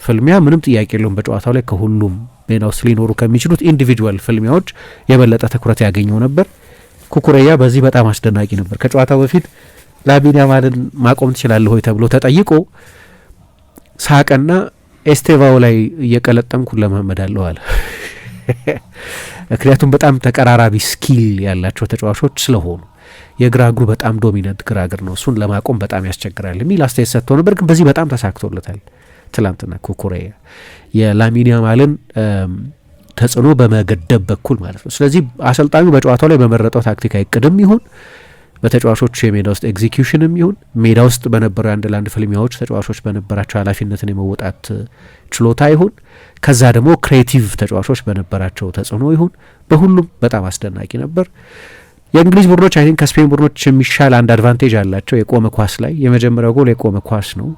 ፍልሚያ ምንም ጥያቄ የለውም በጨዋታው ላይ ከሁሉም ሜዳ ውስጥ ሊኖሩ ከሚችሉት ኢንዲቪጁዋል ፍልሚያዎች የበለጠ ትኩረት ያገኘው ነበር። ኩኩሬያ በዚህ በጣም አስደናቂ ነበር። ከጨዋታው በፊት ላሚን ያማልን ማቆም ትችላለህ ሆይ ተብሎ ተጠይቆ ሳቀና ኤስቴቫኦ ላይ እየቀለጠምኩ ለማመዳለሁ አለ። ምክንያቱም በጣም ተቀራራቢ ስኪል ያላቸው ተጫዋቾች ስለሆኑ የግራ እግሩ በጣም ዶሚናንት ግራ እግር ነው፣ እሱን ለማቆም በጣም ያስቸግራል የሚል አስተያየት ሰጥቶ ነበር። ግን በዚህ በጣም ተሳክቶለታል ትላንትና ኩኩሬያ የላሚን ያማልን ተጽዕኖ በመገደብ በኩል ማለት ነው። ስለዚህ አሰልጣኙ በጨዋታው ላይ በመረጠው ታክቲካዊ ቅድም ይሁን በተጫዋቾቹ የሜዳ ውስጥ ኤግዚኪዩሽንም ይሁን ሜዳ ውስጥ በነበሩ የአንድ ለአንድ ፍልሚያዎች ተጫዋቾች በነበራቸው ኃላፊነትን የመወጣት ችሎታ ይሁን ከዛ ደግሞ ክሬቲቭ ተጫዋቾች በነበራቸው ተጽዕኖ ይሁን በሁሉም በጣም አስደናቂ ነበር። የእንግሊዝ ቡድኖች አይ ቲንክ ከስፔን ቡድኖች የሚሻል አንድ አድቫንቴጅ አላቸው የቆመ ኳስ ላይ። የመጀመሪያው ጎል የቆመ ኳስ ነው፣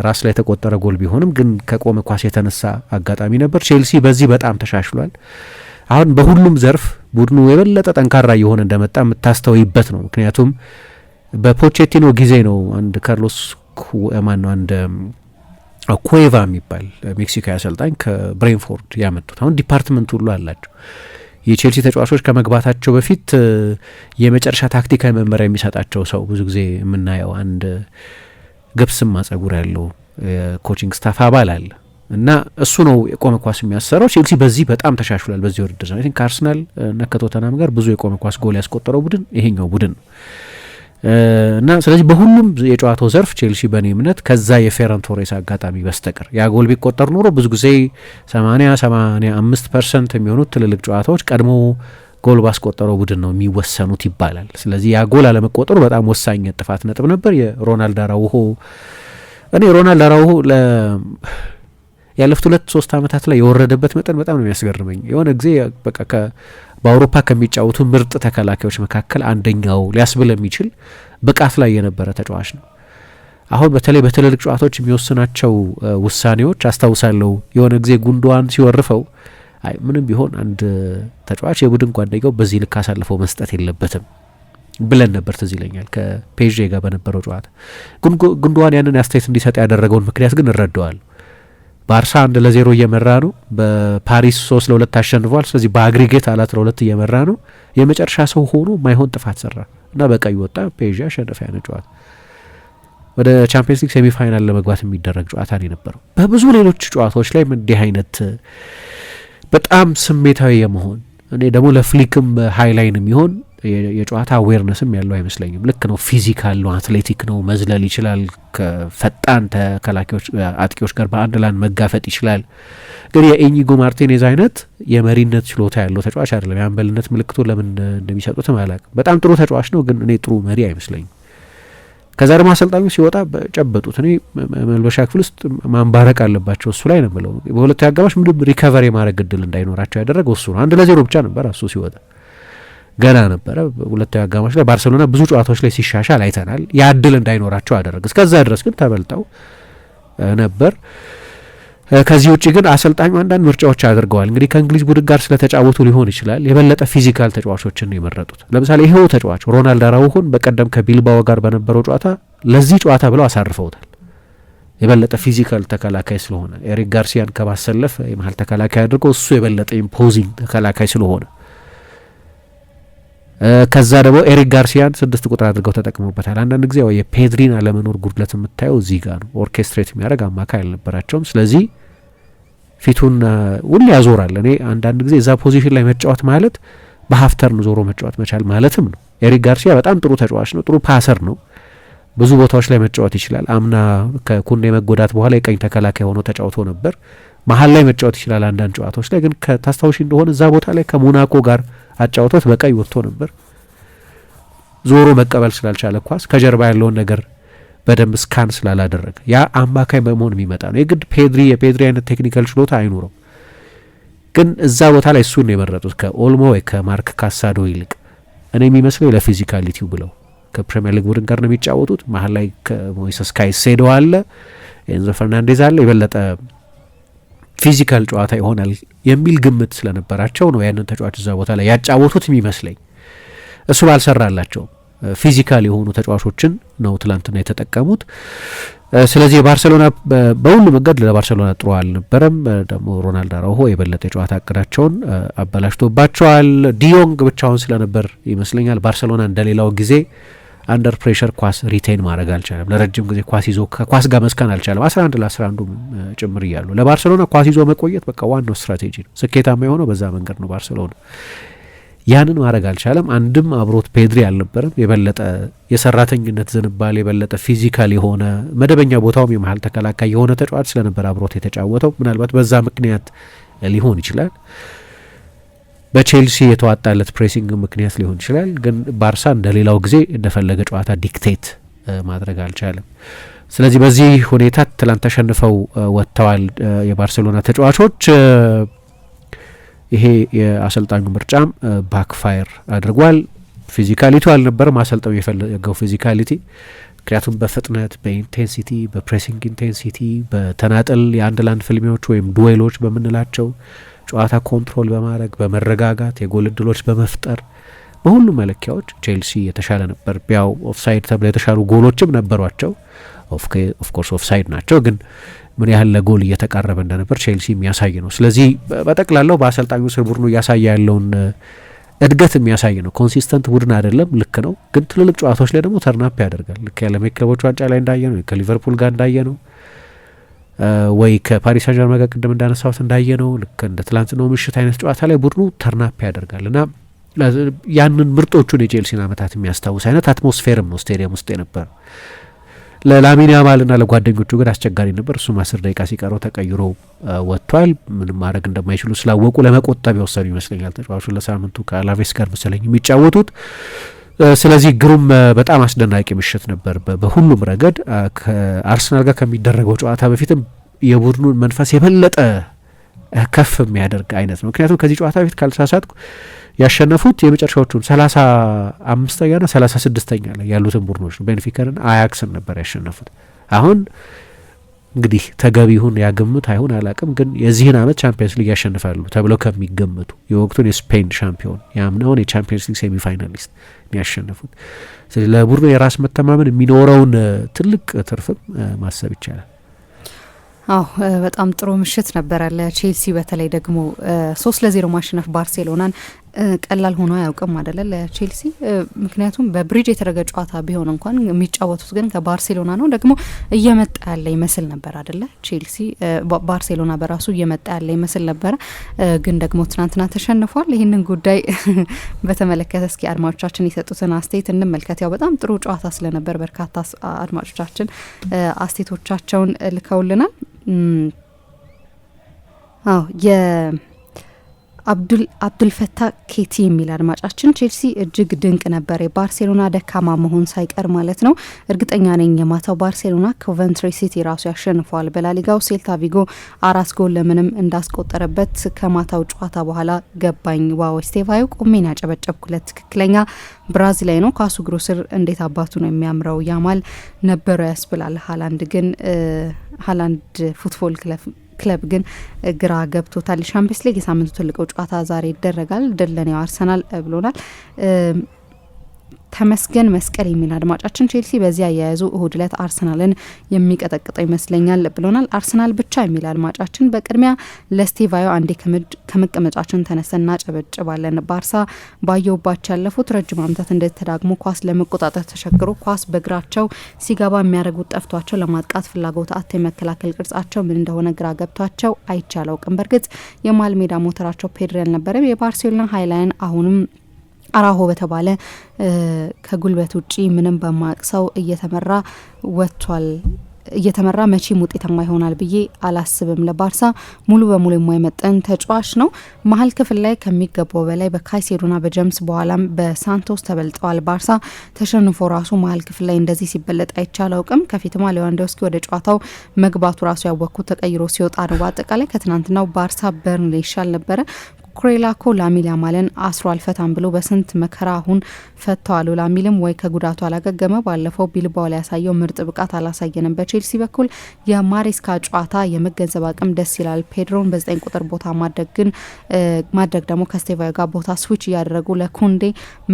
ራስ ላይ የተቆጠረ ጎል ቢሆንም ግን ከቆመ ኳስ የተነሳ አጋጣሚ ነበር። ቼልሲ በዚህ በጣም ተሻሽሏል። አሁን በሁሉም ዘርፍ ቡድኑ የበለጠ ጠንካራ እየሆነ እንደመጣ የምታስተውይበት ነው። ምክንያቱም በፖቼቲኖ ጊዜ ነው አንድ ካርሎስ አንድ ኩዌቫ የሚባል ሜክሲካዊ አሰልጣኝ ከብሬንፎርድ ያመጡት። አሁን ዲፓርትመንት ሁሉ አላቸው። የቼልሲ ተጫዋቾች ከመግባታቸው በፊት የመጨረሻ ታክቲካዊ መመሪያ የሚሰጣቸው ሰው ብዙ ጊዜ የምናየው አንድ ገብስማ ጸጉር ያለው የኮቺንግ ስታፍ አባል አለ እና እሱ ነው የቆመ ኳስ የሚያሰራው። ቼልሲ በዚህ በጣም ተሻሽሏል በዚህ ውድድር ነው። ከአርሰናል እና ከቶተናም ጋር ብዙ የቆመ ኳስ ጎል ያስቆጠረው ቡድን ይሄኛው ቡድን ነው እና ስለዚህ በሁሉም የጨዋታው ዘርፍ ቼልሲ በእኔ እምነት ከዛ የፌረን ቶሬስ አጋጣሚ በስተቀር ያ ጎል ቢቆጠር ኖሮ ብዙ ጊዜ 80-85% የሚሆኑት ትልልቅ ጨዋታዎች ቀድሞ ጎል ባስቆጠረው ቡድን ነው የሚወሰኑት ይባላል። ስለዚህ ያ ጎል አለመቆጠሩ በጣም ወሳኝ ጥፋት ነጥብ ነበር። የሮናልድ አራውሆ እኔ ሮናልድ አራውሆ ያለፉት 2-3 ዓመታት ላይ የወረደበት መጠን በጣም ነው የሚያስገርመኝ። የሆነ ጊዜ በቃ በአውሮፓ ከሚጫወቱ ምርጥ ተከላካዮች መካከል አንደኛው ሊያስብል የሚችል ብቃት ላይ የነበረ ተጫዋች ነው። አሁን በተለይ በትልልቅ ጨዋታዎች የሚወስናቸው ውሳኔዎች አስታውሳለሁ። የሆነ ጊዜ ጉንዶዋን ሲወርፈው አይ ምንም ቢሆን አንድ ተጫዋች የቡድን ጓደኛው በዚህ ልክ አሳልፈው መስጠት የለበትም ብለን ነበር። ትዝ ይለኛል ከፔዤ ጋር በነበረው ጨዋታ ጉንዶዋን ያንን አስተያየት እንዲሰጥ ያደረገውን ምክንያት ግን እረዳዋለሁ። ባርሳ 1-0 እየመራ ነው። በፓሪስ 3-2 አሸንፏል። ስለዚህ በአግሪጌት 4-2 እየመራ ነው። የመጨረሻ ሰው ሆኖ ማይሆን ጥፋት ሰራ እና በቀይ ወጣ። ፔዥ አሸነፈ ያን ጨዋታ። ወደ ቻምፒየንስ ሊግ ሴሚ ፋይናል ለመግባት የሚደረግ ጨዋታ ነው የነበረው። በብዙ ሌሎች ጨዋታዎች ላይ እንዲህ አይነት በጣም ስሜታዊ የመሆን እኔ ደግሞ ለፍሊክም ሃይላይን የሚሆን የጨዋታ አዌርነስም ያለው አይመስለኝም። ልክ ነው፣ ፊዚካል ነው፣ አትሌቲክ ነው፣ መዝለል ይችላል፣ ከፈጣን ተከላካዮች አጥቂዎች ጋር በአንድ ላንድ መጋፈጥ ይችላል። ግን የኢኒጎ ማርቲኔዝ አይነት የመሪነት ችሎታ ያለው ተጫዋች አይደለም። የአምበልነት ምልክቱ ለምን እንደሚሰጡትም አላውቅም። በጣም ጥሩ ተጫዋች ነው፣ ግን እኔ ጥሩ መሪ አይመስለኝም። ከዛ ደግሞ አሰልጣኙ ሲወጣ ጨበጡት። እኔ መልበሻ ክፍል ውስጥ ማንባረቅ አለባቸው እሱ ላይ ነው ብለው በሁለተኛው አጋማሽ ምንም ሪከቨር የማድረግ እድል እንዳይኖራቸው ያደረገው እሱ ነው። 1-0 ብቻ ነበር እሱ ሲወጣ ገና ነበረ። ሁለተኛው አጋማሽ ላይ ባርሴሎና ብዙ ጨዋታዎች ላይ ሲሻሻል አይተናል። ያ እድል እንዳይኖራቸው አደረገ። እስከዛ ድረስ ግን ተበልጠው ነበር። ከዚህ ውጭ ግን አሰልጣኙ አንዳንድ ምርጫዎች አድርገዋል። እንግዲህ ከእንግሊዝ ቡድን ጋር ስለተጫወቱ ሊሆን ይችላል የበለጠ ፊዚካል ተጫዋቾችን ነው የመረጡት። ለምሳሌ ይሄው ተጫዋች ሮናልድ አራውሆን በቀደም ከቢልባኦ ጋር በነበረው ጨዋታ ለዚህ ጨዋታ ብለው አሳርፈውታል። የበለጠ ፊዚካል ተከላካይ ስለሆነ ኤሪክ ጋርሲያን ከማሰለፍ የመሀል ተከላካይ አድርገው እሱ የበለጠ ኢምፖዚንግ ተከላካይ ስለሆነ ከዛ ደግሞ ኤሪክ ጋርሲያን 6 ቁጥር አድርገው ተጠቅመውበታል። አንዳንድ ጊዜ የፔድሪን አለመኖር ጉድለት የምታየው እዚህ ጋር ነው። ኦርኬስትሬት የሚያደርግ አማካይ አልነበራቸውም። ስለዚህ ፊቱን ሁሉ ያዞራል። እኔ አንዳንድ ጊዜ እዛ ፖዚሽን ላይ መጫወት ማለት በሀፍተርን ዞሮ መጫወት መቻል ማለትም ነው። ኤሪክ ጋርሲያ በጣም ጥሩ ተጫዋች ነው፣ ጥሩ ፓሰር ነው፣ ብዙ ቦታዎች ላይ መጫወት ይችላል። አምና ከኩንዴ መጎዳት በኋላ የቀኝ ተከላካይ ሆኖ ተጫውቶ ነበር። መሀል ላይ መጫወት ይችላል አንዳንድ ጨዋታዎች ላይ። ግን ከታስታውሺ እንደሆነ እዛ ቦታ ላይ ከሞናኮ ጋር አጫውቶት በቀይ ወጥቶ ነበር። ዞሮ መቀበል ስላልቻለ ኳስ ከጀርባ ያለውን ነገር በደንብ ስካን ስላላደረገ ያ አማካይ በመሆን የሚመጣ ነው። የግድ የፔድሪ አይነት ቴክኒካል ችሎታ አይኑረው። ግን እዛ ቦታ ላይ እሱን የመረጡት ከኦልሞ ወይ ከማርክ ካሳዶ ይልቅ እኔ የሚመስለው ለፊዚካሊቲው ብለው ከፕሪሚየር ሊግ ቡድን ጋር ነው የሚጫወቱት። መሀል ላይ ከሞይሰስ ካይሴዶ አለ፣ ኤንዞ ፈርናንዴዝ አለ። የበለጠ ፊዚካል ጨዋታ ይሆናል የሚል ግምት ስለነበራቸው ነው ያንን ተጫዋች እዛ ቦታ ላይ ያጫወቱት የሚመስለኝ። እሱ ባልሰራላቸውም ፊዚካል የሆኑ ተጫዋቾችን ነው ትላንትና የተጠቀሙት። ስለዚህ የባርሴሎና በሁሉ መንገድ ለባርሴሎና ጥሩ አልነበረም። ደግሞ ሮናልድ አራውሆ የበለጠ የጨዋታ እቅዳቸውን አበላሽቶባቸዋል። ዲዮንግ ብቻውን ስለነበር ይመስለኛል ባርሴሎና እንደሌላው ጊዜ አንደር ፕሬሸር ኳስ ሪቴን ማድረግ አልቻለም። ለረጅም ጊዜ ኳስ ይዞ ከኳስ ጋር መስካን አልቻለም። 11-11 ጭምር እያሉ ለባርሴሎና ኳስ ይዞ መቆየት በቃ ዋናው ስትራቴጂ ነው። ስኬታማ የሆነው በዛ መንገድ ነው። ባርሴሎና ያንን ማድረግ አልቻለም። አንድም አብሮት ፔድሪ አልነበረም። የበለጠ የሰራተኝነት ዝንባሌ የበለጠ ፊዚካል የሆነ መደበኛ ቦታውም የመሀል ተከላካይ የሆነ ተጫዋች ስለነበር አብሮት የተጫወተው ምናልባት በዛ ምክንያት ሊሆን ይችላል። በቼልሲ የተዋጣለት ፕሬሲንግ ምክንያት ሊሆን ይችላል። ግን ባርሳ እንደሌላው ጊዜ እንደፈለገ ጨዋታ ዲክቴት ማድረግ አልቻለም። ስለዚህ በዚህ ሁኔታ ትላንት ተሸንፈው ወጥተዋል የባርሴሎና ተጫዋቾች። ይሄ የአሰልጣኙ ምርጫም ባክፋየር አድርጓል። ፊዚካሊቲው አልነበረም አሰልጣኙ የፈለገው ፊዚካሊቲ። ምክንያቱም በፍጥነት በኢንቴንሲቲ በፕሬሲንግ ኢንቴንሲቲ በተናጠል የአንድ ላንድ ፍልሚያዎች ወይም ዱዌሎች በምንላቸው ጨዋታ ኮንትሮል በማድረግ በመረጋጋት የጎል እድሎች በመፍጠር በሁሉ መለኪያዎች ቼልሲ የተሻለ ነበር። ቢያው ኦፍሳይድ ተብለው የተሻሉ ጎሎችም ነበሯቸው። ኦፍኮርስ ኦፍሳይድ ናቸው፣ ግን ምን ያህል ለጎል እየተቃረበ እንደነበር ቼልሲ የሚያሳይ ነው። ስለዚህ በጠቅላላው በአሰልጣኙ ስር ቡድኑ እያሳየ ያለውን እድገት የሚያሳይ ነው። ኮንሲስተንት ቡድን አይደለም፣ ልክ ነው። ግን ትልልቅ ጨዋታዎች ላይ ደግሞ ተርናፕ ያደርጋል። ልክ የዓለም ክለቦች ዋንጫ ላይ እንዳየ ነው፣ ከሊቨርፑል ጋር እንዳየ ነው፣ ወይ ከፓሪስ ሳን ዠርመን ጋር ቅድም እንዳነሳሁት እንዳየ ነው። ልክ እንደ ትላንትናው ምሽት አይነት ጨዋታ ላይ ቡድኑ ተርናፕ ያደርጋል እና ያንን ምርጦቹን የቼልሲን ዓመታት የሚያስታውስ አይነት አትሞስፌርም ነው ስቴዲየም ውስጥ የነበረው። ለላሚን ያማልና ለጓደኞቹ ግን አስቸጋሪ ነበር። እሱም 10 ደቂቃ ሲቀረው ተቀይሮ ወጥቷል። ምንም ማድረግ እንደማይችሉ ስላወቁ ለመቆጠብ የወሰኑ ይመስለኛል ተጫዋቹ። ለሳምንቱ ከአላቬስ ጋር መሰለኝ የሚጫወቱት። ስለዚህ ግሩም በጣም አስደናቂ ምሽት ነበር በሁሉም ረገድ። ከአርሰናል ጋር ከሚደረገው ጨዋታ በፊትም የቡድኑን መንፈስ የበለጠ ከፍ የሚያደርግ አይነት ነው። ምክንያቱም ከዚህ ጨዋታ በፊት ካልተሳሳትኩ ያሸነፉት የመጨረሻዎቹን 35ኛና 36ኛ ላይ ያሉትን ቡድኖች ነው። ቤንፊካንና አያክስን ነበር ያሸነፉት። አሁን እንግዲህ ተገቢ ይሁን ያግምት አይሁን አላቅም፣ ግን የዚህን ዓመት ቻምፒየንስ ሊግ ያሸንፋሉ ተብለው ከሚገመቱ የወቅቱን የስፔን ሻምፒዮን ያምናውን የቻምፒየንስ ሊግ ሴሚፋይናሊስት ያሸነፉት። ስለዚህ ለቡድኑ የራስ መተማመን የሚኖረውን ትልቅ ትርፍም ማሰብ ይቻላል። አዎ በጣም ጥሩ ምሽት ነበረ ለቼልሲ። በተለይ ደግሞ 3-0 ማሸነፍ ባርሴሎናን ቀላል ሆኖ አያውቅም አይደለ ለቼልሲ። ምክንያቱም በብሪጅ የተደረገ ጨዋታ ቢሆን እንኳን የሚጫወቱት ግን ከባርሴሎና ነው። ደግሞ እየመጣ ያለ ይመስል ነበር አይደለ ቼልሲ። ባርሴሎና በራሱ እየመጣ ያለ ይመስል ነበረ፣ ግን ደግሞ ትናንትና ተሸንፏል። ይህንን ጉዳይ በተመለከተ እስኪ አድማጮቻችን የሰጡትን አስተያየት እንመልከት። ያው በጣም ጥሩ ጨዋታ ስለነበር በርካታ አድማጮቻችን አስተያየቶቻቸውን ልከውልናል። አዎ አብዱልፈታ ኬቲ የሚል አድማጫችን ቼልሲ እጅግ ድንቅ ነበር፣ የባርሴሎና ደካማ መሆን ሳይቀር ማለት ነው። እርግጠኛ ነኝ የማታው ባርሴሎና ኮቨንትሪ ሲቲ ራሱ ያሸንፈዋል። በላሊጋው ሴልታ ቪጎ 4 ጎል ለምንም እንዳስቆጠረበት ከማታው ጨዋታ በኋላ ገባኝ። ዋው ስቴቫዮ ቆሜን ያጨበጨብኩለት ትክክለኛ ብራዚላዊ ነው። ካሱ እግሩ ስር እንዴት አባቱ ነው የሚያምረው። ያማል ነበረ ያስብላል። ሃላንድ ፉትቦል ክለብ ግን ግራ ገብቶታል። ሻምፒየንስ ሊግ የሳምንቱ ትልቁ ጨዋታ ዛሬ ይደረጋል። ድል ለኔው አርሰናል ብሎናል። ተመስገን መስቀል የሚል አድማጫችን ቼልሲ በዚያ አያያዙ እሁድ ዕለት አርሰናልን የሚቀጠቅጠው ይመስለኛል ብሎናል። አርሰናል ብቻ የሚል አድማጫችን በቅድሚያ ለስቴቫዮ አንዴ ከመቀመጫችን ተነስተና ጨበጭባለን። ባርሳ ባየውባቸው ያለፉት ረጅም ዓመታት እንደተዳግሞ ኳስ ለመቆጣጠር ተሸግሮ ኳስ በእግራቸው ሲገባ የሚያደርጉት ጠፍቷቸው ለማጥቃት ፍላጎት አጥቶ የመከላከል ቅርጻቸው ምን እንደሆነ ግራ ገብቷቸው አይቻለውቅም። በእርግጥ የመሃል ሜዳ ሞተራቸው ፔድሪ አልነበረም። የባርሴሎና ሃይላይን አሁንም አራሆ በተባለ ከጉልበት ውጪ ምንም በማያውቅ ሰው እየተመራ መቼም ውጤታማ ይሆናል ብዬ አላስብም። ለባርሳ ሙሉ በሙሉ የማይመጠን ተጫዋች ነው። መሀል ክፍል ላይ ከሚገባው በላይ በካይሴዶና በጀምስ በኋላም በሳንቶስ ተበልጠዋል። ባርሳ ተሸንፎ ራሱ መሀል ክፍል ላይ እንደዚህ ሲበለጥ አይቻላውቅም። ከፊትማ ሌዋንዶውስኪ ወደ ጨዋታው መግባቱ ራሱ ያወቅኩት ተቀይሮ ሲወጣ ነው። በአጠቃላይ ከትናንትናው ባርሳ በርንሌ ይሻል ነበረ። ኩሬላኮ ላሚን ያማልን አስሮ አልፈታም ብሎ በስንት መከራ አሁን ፈተዋል። ላሚልም ወይ ከጉዳቱ አላገገመ። ባለፈው ቢልባው ላይ ያሳየው ምርጥ ብቃት አላሳየንም። በቼልሲ በኩል የማሬስካ ጨዋታ የመገንዘብ አቅም ደስ ይላል። ፔድሮን በ9 ቁጥር ቦታ ማድረግ ደግሞ ከስቴቫዮ ጋር ቦታ ስዊች እያደረጉ ለኩንዴ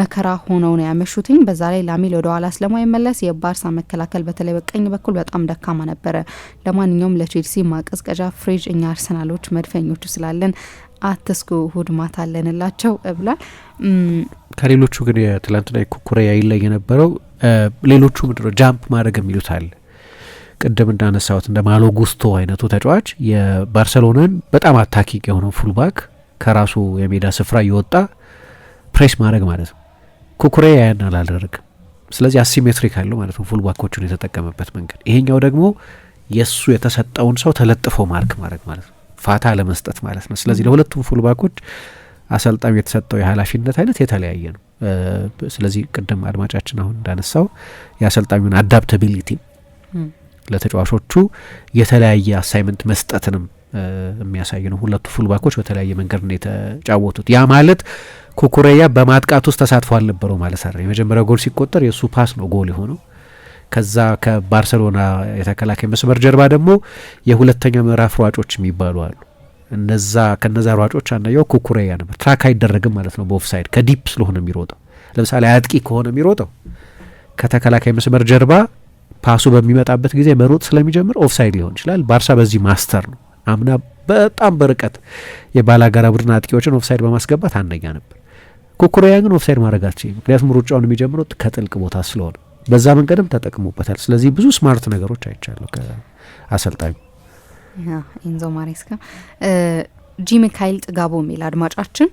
መከራ ሆነው ነው ያመሹትኝ። በዛ ላይ ላሚል ወደ ኋላ ስለማይመለስ የባርሳ መከላከል በተለይ በቀኝ በኩል በጣም ደካማ ነበረ። ለማንኛውም ለቼልሲ ማቀዝቀዣ ፍሪጅ እኛ አርሰናሎች መድፈኞቹ ስላለን አትስኩ እሁድ ማታ አለንላቸው ብሏል። ከሌሎቹ ግን የትላንትና ኩኩሬያ ይለይ የነበረው ሌሎቹ ምንድነው ጃምፕ ማድረግ የሚሉት አለ። ቅድም እንዳነሳሁት እንደ ማሎ ጉስቶ አይነቱ ተጫዋች የባርሰሎናን በጣም አታኪክ የሆነው ፉልባክ ከራሱ የሜዳ ስፍራ እየወጣ ፕሬስ ማድረግ ማለት ነው። ኩኩሬያ ያን አላደረግም። ስለዚህ አሲሜትሪክ አለው ማለት ነው ፉልባኮቹን የተጠቀመበት መንገድ። ይሄኛው ደግሞ የእሱ የተሰጠውን ሰው ተለጥፎ ማርክ ማድረግ ማለት ነው፣ ፋታ ለመስጠት ማለት ነው። ስለዚህ ለሁለቱም ፉልባኮች አሰልጣኙ የተሰጠው የኃላፊነት አይነት የተለያየ ነው። ስለዚህ ቅድም አድማጫችን አሁን እንዳነሳው የአሰልጣኙን አዳፕታቢሊቲ ለተጫዋቾቹ የተለያየ አሳይመንት መስጠትንም የሚያሳይ ነው። ሁለቱ ፉልባኮች በተለያየ መንገድ ነው የተጫወቱት። ያ ማለት ኩኩሬያ በማጥቃት ውስጥ ተሳትፎ አልነበረው ማለት አይደለም። የመጀመሪያው ጎል ሲቆጠር የእሱ ፓስ ነው ጎል የሆነው። ከዛ ከባርሰሎና የተከላካይ መስመር ጀርባ ደግሞ የሁለተኛ ምዕራፍ ሯጮች የሚባሉ አሉ። ከነዛ ሯጮች አንደኛው ኩኩሬያ ነበር። ትራክ አይደረግም ማለት ነው በኦፍሳይድ ከዲፕ ስለሆነ የሚሮጠው። ለምሳሌ አጥቂ ከሆነ የሚሮጠው ከተከላካይ መስመር ጀርባ ፓሱ በሚመጣበት ጊዜ መሮጥ ስለሚጀምር ኦፍሳይድ ሊሆን ይችላል። ባርሳ በዚህ ማስተር ነው። አምና በጣም በርቀት የባላጋራ ቡድን አጥቂዎችን ኦፍሳይድ በማስገባት አንደኛ ነበር። ኩኩሬያ ግን ኦፍሳይድ ማድረግ አትችልም፣ ምክንያቱም ሩጫውን የሚጀምረው ከጥልቅ ቦታ ስለሆነ በዛ መንገድም ተጠቅሞበታል። ስለዚህ ብዙ ስማርት ነገሮች አይቻለሁ ከአሰልጣኙ ኢንዞ ማሬስካ። ጂ ሚካኤል ጥጋቡ የሚል አድማጫችን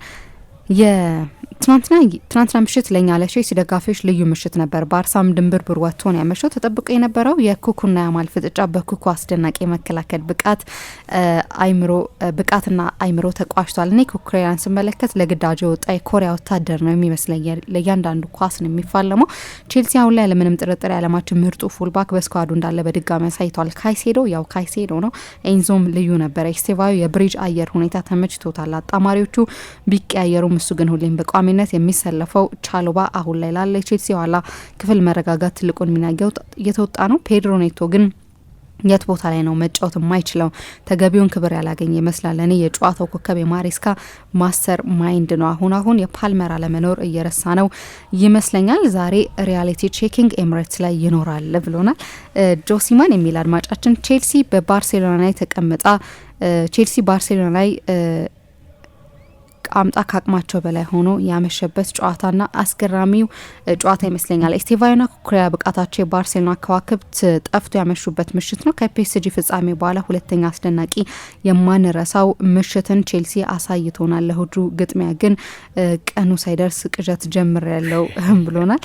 ትናንትና ምሽት ለኛ ለቼልሲ ደጋፊዎች ልዩ ምሽት ነበር። ባርሳም ድንብርብር ወጥቶ ነው ያመሸው። ተጠብቆ የነበረው የኩኩና ያማል ፍጥጫ በኩኩ አስደናቂ የመከላከል ብቃትና አይምሮ ተቋሽቷል። እኔ ኩኩሬያን ስመለከት ለግዳጅ የወጣ የኮሪያ ወታደር ነው የሚመስለኝ። ለእያንዳንዱ ኳስ ነው የሚፋለመው። ቼልሲ አሁን ላይ ያለምንም ጥርጥር የዓለማችን ምርጡ ፉልባክ በስኳዱ እንዳለ በድጋሚ አሳይቷል። ካይሴዶ ነው። ኤንዞም ልዩ ነበረ። ኤስቴቫዮ የብሪጅ አየር ሁኔታ ተመችቶታል። አጣማሪዎቹ ቢቀያየሩም እሱ ግን ሁሌም በቋሚነት የሚሰለፈው ቻሎባ አሁን ላይ ላለ ቼልሲ ኋላ ክፍል መረጋጋት ትልቁን ሚና እየተወጣ ነው። ፔድሮ ኔቶ ግን የት ቦታ ላይ ነው መጫወት የማይችለው? ተገቢውን ክብር ያላገኘ ይመስላል። እኔ የጨዋታው ኮከብ የማሬስካ ማስተር ማይንድ ነው። አሁን የፓልመር አለመኖር እየረሳ ነው ይመስለኛል። ዛሬ ሪያሊቲ ቼኪንግ ኤምሬትስ ላይ ይኖራል ብሎናል ጆሲማን የሚል አድማጫችን። ቼልሲ ባርሴሎና ላይ አምጣ ካቅማቸው በላይ ሆኖ ያመሸበት ጨዋታና አስገራሚው ጨዋታ ይመስለኛል። ኤስቴቫዮና ኩኩሬያ ብቃታቸው የባርሴሎና ከዋክብት ጠፍቶ ያመሹበት ምሽት ነው። ከፒኤስጂ ፍጻሜ በኋላ ሁለተኛ አስደናቂ የማንረሳው ምሽትን ቼልሲ አሳይቶናል። ለእሁዱ ግጥሚያ ግን ቀኑ ሳይደርስ ቅዠት ጀምር ያለው ብሎናል።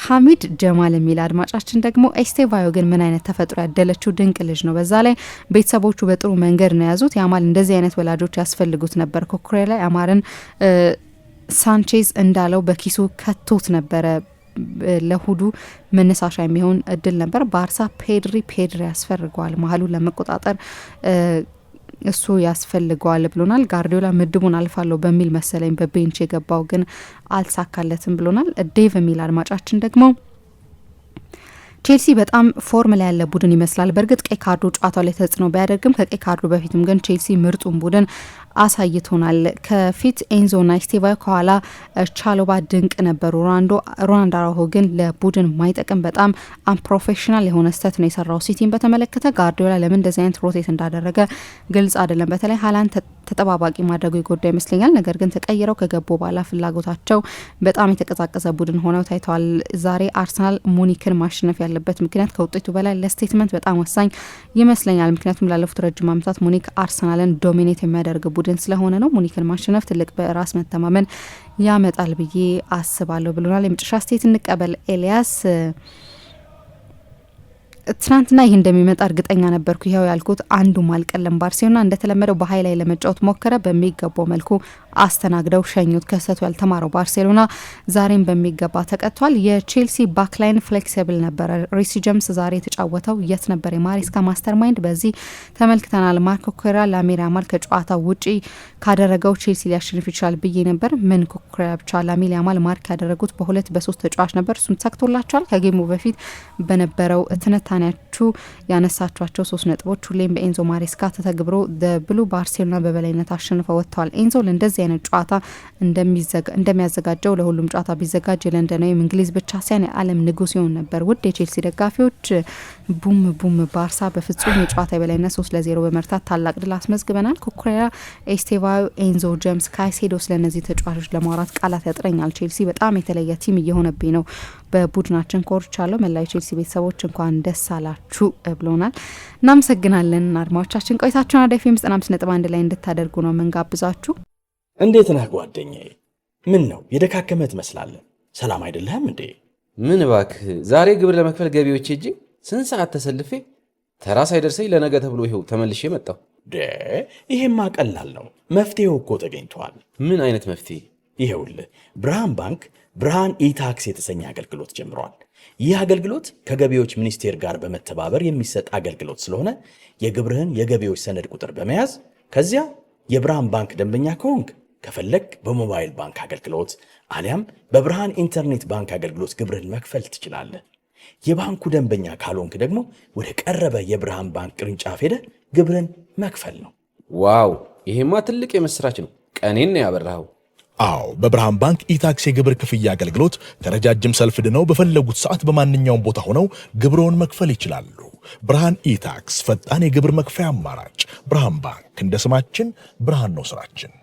ሀሚድ ጀማል የሚል አድማጫችን ደግሞ ኤስቴቫዮ ግን ምን አይነት ተፈጥሮ ያደለችው ድንቅ ልጅ ነው። በዛ ላይ ቤተሰቦቹ በጥሩ መንገድ ነው የያዙት። ያማል እንደዚህ አይነት ወላጆች ያስፈልጉት ነበር። ኩኩሬያ ላይ አማርን ሳንቼዝ እንዳለው በኪሱ ከቶት ነበረ። ለሁዱ መነሳሻ የሚሆን እድል ነበር። ባርሳ ፔድሪ ያስፈልገዋል መሀሉን ለመቆጣጠር እሱ ያስፈልገዋል ብሎናል። ጋርዲዮላ ምድቡን አልፋለሁ በሚል መሰለኝ በቤንች የገባው ግን አልሳካለትም ብሎናል። ዴቭ የሚል አድማጫችን ደግሞ ቼልሲ በጣም ፎርም ላይ ያለ ቡድን ይመስላል። በእርግጥ ቀይ ካርዱ ጨዋታው ላይ ተጽዕኖ ቢያደርግም ከቀይ ካርዱ በፊትም ግን ቼልሲ ምርጡን ቡድን አሳይቶናል። ከፊት ኤንዞና ኤስቴቫዮ ከኋላ ቻሎባ ድንቅ ነበሩ። ሮናልዶ አራውሆ ግን ለቡድን ማይጠቅም በጣም አንፕሮፌሽናል የሆነ ስህተት ነው የሰራው። ሲቲን በተመለከተ ጋርዲዮላ ለምን እንደዚህ አይነት ሮቴት እንዳደረገ ግልጽ አይደለም። በተለይ ሃላንድ ተጠባባቂ ማድረጉ የጎዳ ይመስለኛል። ነገር ግን ተቀይረው ከገቡ በኋላ ፍላጎታቸው በጣም የተቀዛቀዘ ቡድን ሆነው ታይተዋል። ዛሬ አርሰናል ሙኒክን ማሸነፍ ያለበት ምክንያት ከውጤቱ በላይ ለስቴትመንት በጣም ወሳኝ ይመስለኛል። ምክንያቱም ላለፉት ረጅም ዓመታት ሙኒክ አርሰናልን ዶሚኔት የሚያደርግ ቡድን ስለሆነ ነው። ሙኒክን ማሸነፍ ትልቅ በራስ መተማመን ያመጣል ብዬ አስባለሁ ብሎናል። የመጨረሻ ስቴት እንቀበል። ኤልያስ ትናንትና ይህ እንደሚመጣ እርግጠኛ ነበርኩ። ይኸው ያልኩት አንዱም አልቀለም። ባርሴሎና እንደተለመደው በሀይ ላይ ለመጫወት ሞከረ። በሚገባው መልኩ አስተናግደው ሸኙት። ከሰቱ ያልተማረው ባርሴሎና ዛሬም በሚገባ ተቀጥቷል። የቼልሲ ባክላይን ፍሌክሲብል ነበረ። ሪሲ ጀምስ ዛሬ የተጫወተው የት ነበር? የማሬስካ ማስተር ማይንድ በዚህ ተመልክተናል። ማርኮ ኩኩሬያ ላሚን ያማል ከጨዋታው ውጪ ካደረገው ቼልሲ ሊያሸንፍ ይችላል ብዬ ነበር። ምን ኩኩሬያ ብቻ ላሚን ያማል ማርክ ያደረጉት በሁለት በሶስት ተጫዋች ነበር። እሱም ተሳክቶላቸዋል። ከጌሙ በፊት በነበረው ትንታኔያችሁ ያነሳቸዋቸው 3 ነጥቦች ሁሌም በኤንዞ ማሬስካ ተተግብሮ ብሉ ባርሴሎና በበላይነት አሸንፈው ወጥተዋል። ኤንዞ ለእንደዚህ አይነት ጨዋታ እንደሚያዘጋጀው ለሁሉም ጨዋታ ቢዘጋጅ የለንደናዊ እንግሊዝ ብቻ ሳይሆን የዓለም ንጉስ ይሆን ነበር። ውድ የቼልሲ ደጋፊዎች ቡም ባርሳ በፍጹም የጨዋታ የበላይነት 3-0 በመርታት ታላቅ ድል አስመዝግበናል። ኩኩሬያ፣ ኤስቴቫዮ፣ ኤንዞ ጀምስ፣ ካይሴዶ ስለነዚህ ተጫዋቾች ለማውራት ቃላት ያጥረኛል። ቼልሲ በጣም የተለየ ቲም እየሆነብኝ ነው። በቡድናችን ኮርቻለሁ። መላው ቼልሲ ቤተሰቦች እንኳን ደስ አላችሁ ብሎናል። እናመሰግናለን። አድማጮቻችን ቆይታችሁን አራዳ ኤፍ ኤም 95.1 ላይ እንድታደርጉ ነው መንጋብዛችሁ። እንዴት ነህ ጓደኛዬ? ምን ነው የደካከመ ትመስላለህ። ሰላም አይደለህም እንዴ? ምን እባክህ፣ ዛሬ ግብር ለመክፈል ገቢዎች ሄጄ ስንት ሰዓት ተሰልፌ ተራ ሳይደርሰኝ ለነገ ተብሎ ይኸው ተመልሼ መጣሁ። ይሄማ ቀላል ነው። መፍትሄው እኮ ተገኝቷል። ምን አይነት መፍትሄ? ይኸውልህ ብርሃን ባንክ ብርሃን ኢታክስ የተሰኘ አገልግሎት ጀምሯል። ይህ አገልግሎት ከገቢዎች ሚኒስቴር ጋር በመተባበር የሚሰጥ አገልግሎት ስለሆነ የግብርህን የገቢዎች ሰነድ ቁጥር በመያዝ ከዚያ የብርሃን ባንክ ደንበኛ ከሆንክ ከፈለግ በሞባይል ባንክ አገልግሎት አሊያም በብርሃን ኢንተርኔት ባንክ አገልግሎት ግብርህን መክፈል ትችላለህ። የባንኩ ደንበኛ ካልሆንክ ደግሞ ወደ ቀረበ የብርሃን ባንክ ቅርንጫፍ ሄደህ ግብርህን መክፈል ነው። ዋው! ይሄማ ትልቅ የምስራች ነው። ቀኔን ነው ያበራኸው። አዎ በብርሃን ባንክ ኢታክስ የግብር ክፍያ አገልግሎት ከረጃጅም ሰልፍ ድነው በፈለጉት ሰዓት በማንኛውም ቦታ ሆነው ግብሮን መክፈል ይችላሉ። ብርሃን ኢታክስ ፈጣን የግብር መክፈያ አማራጭ። ብርሃን ባንክ እንደ ስማችን ብርሃን ነው ስራችን።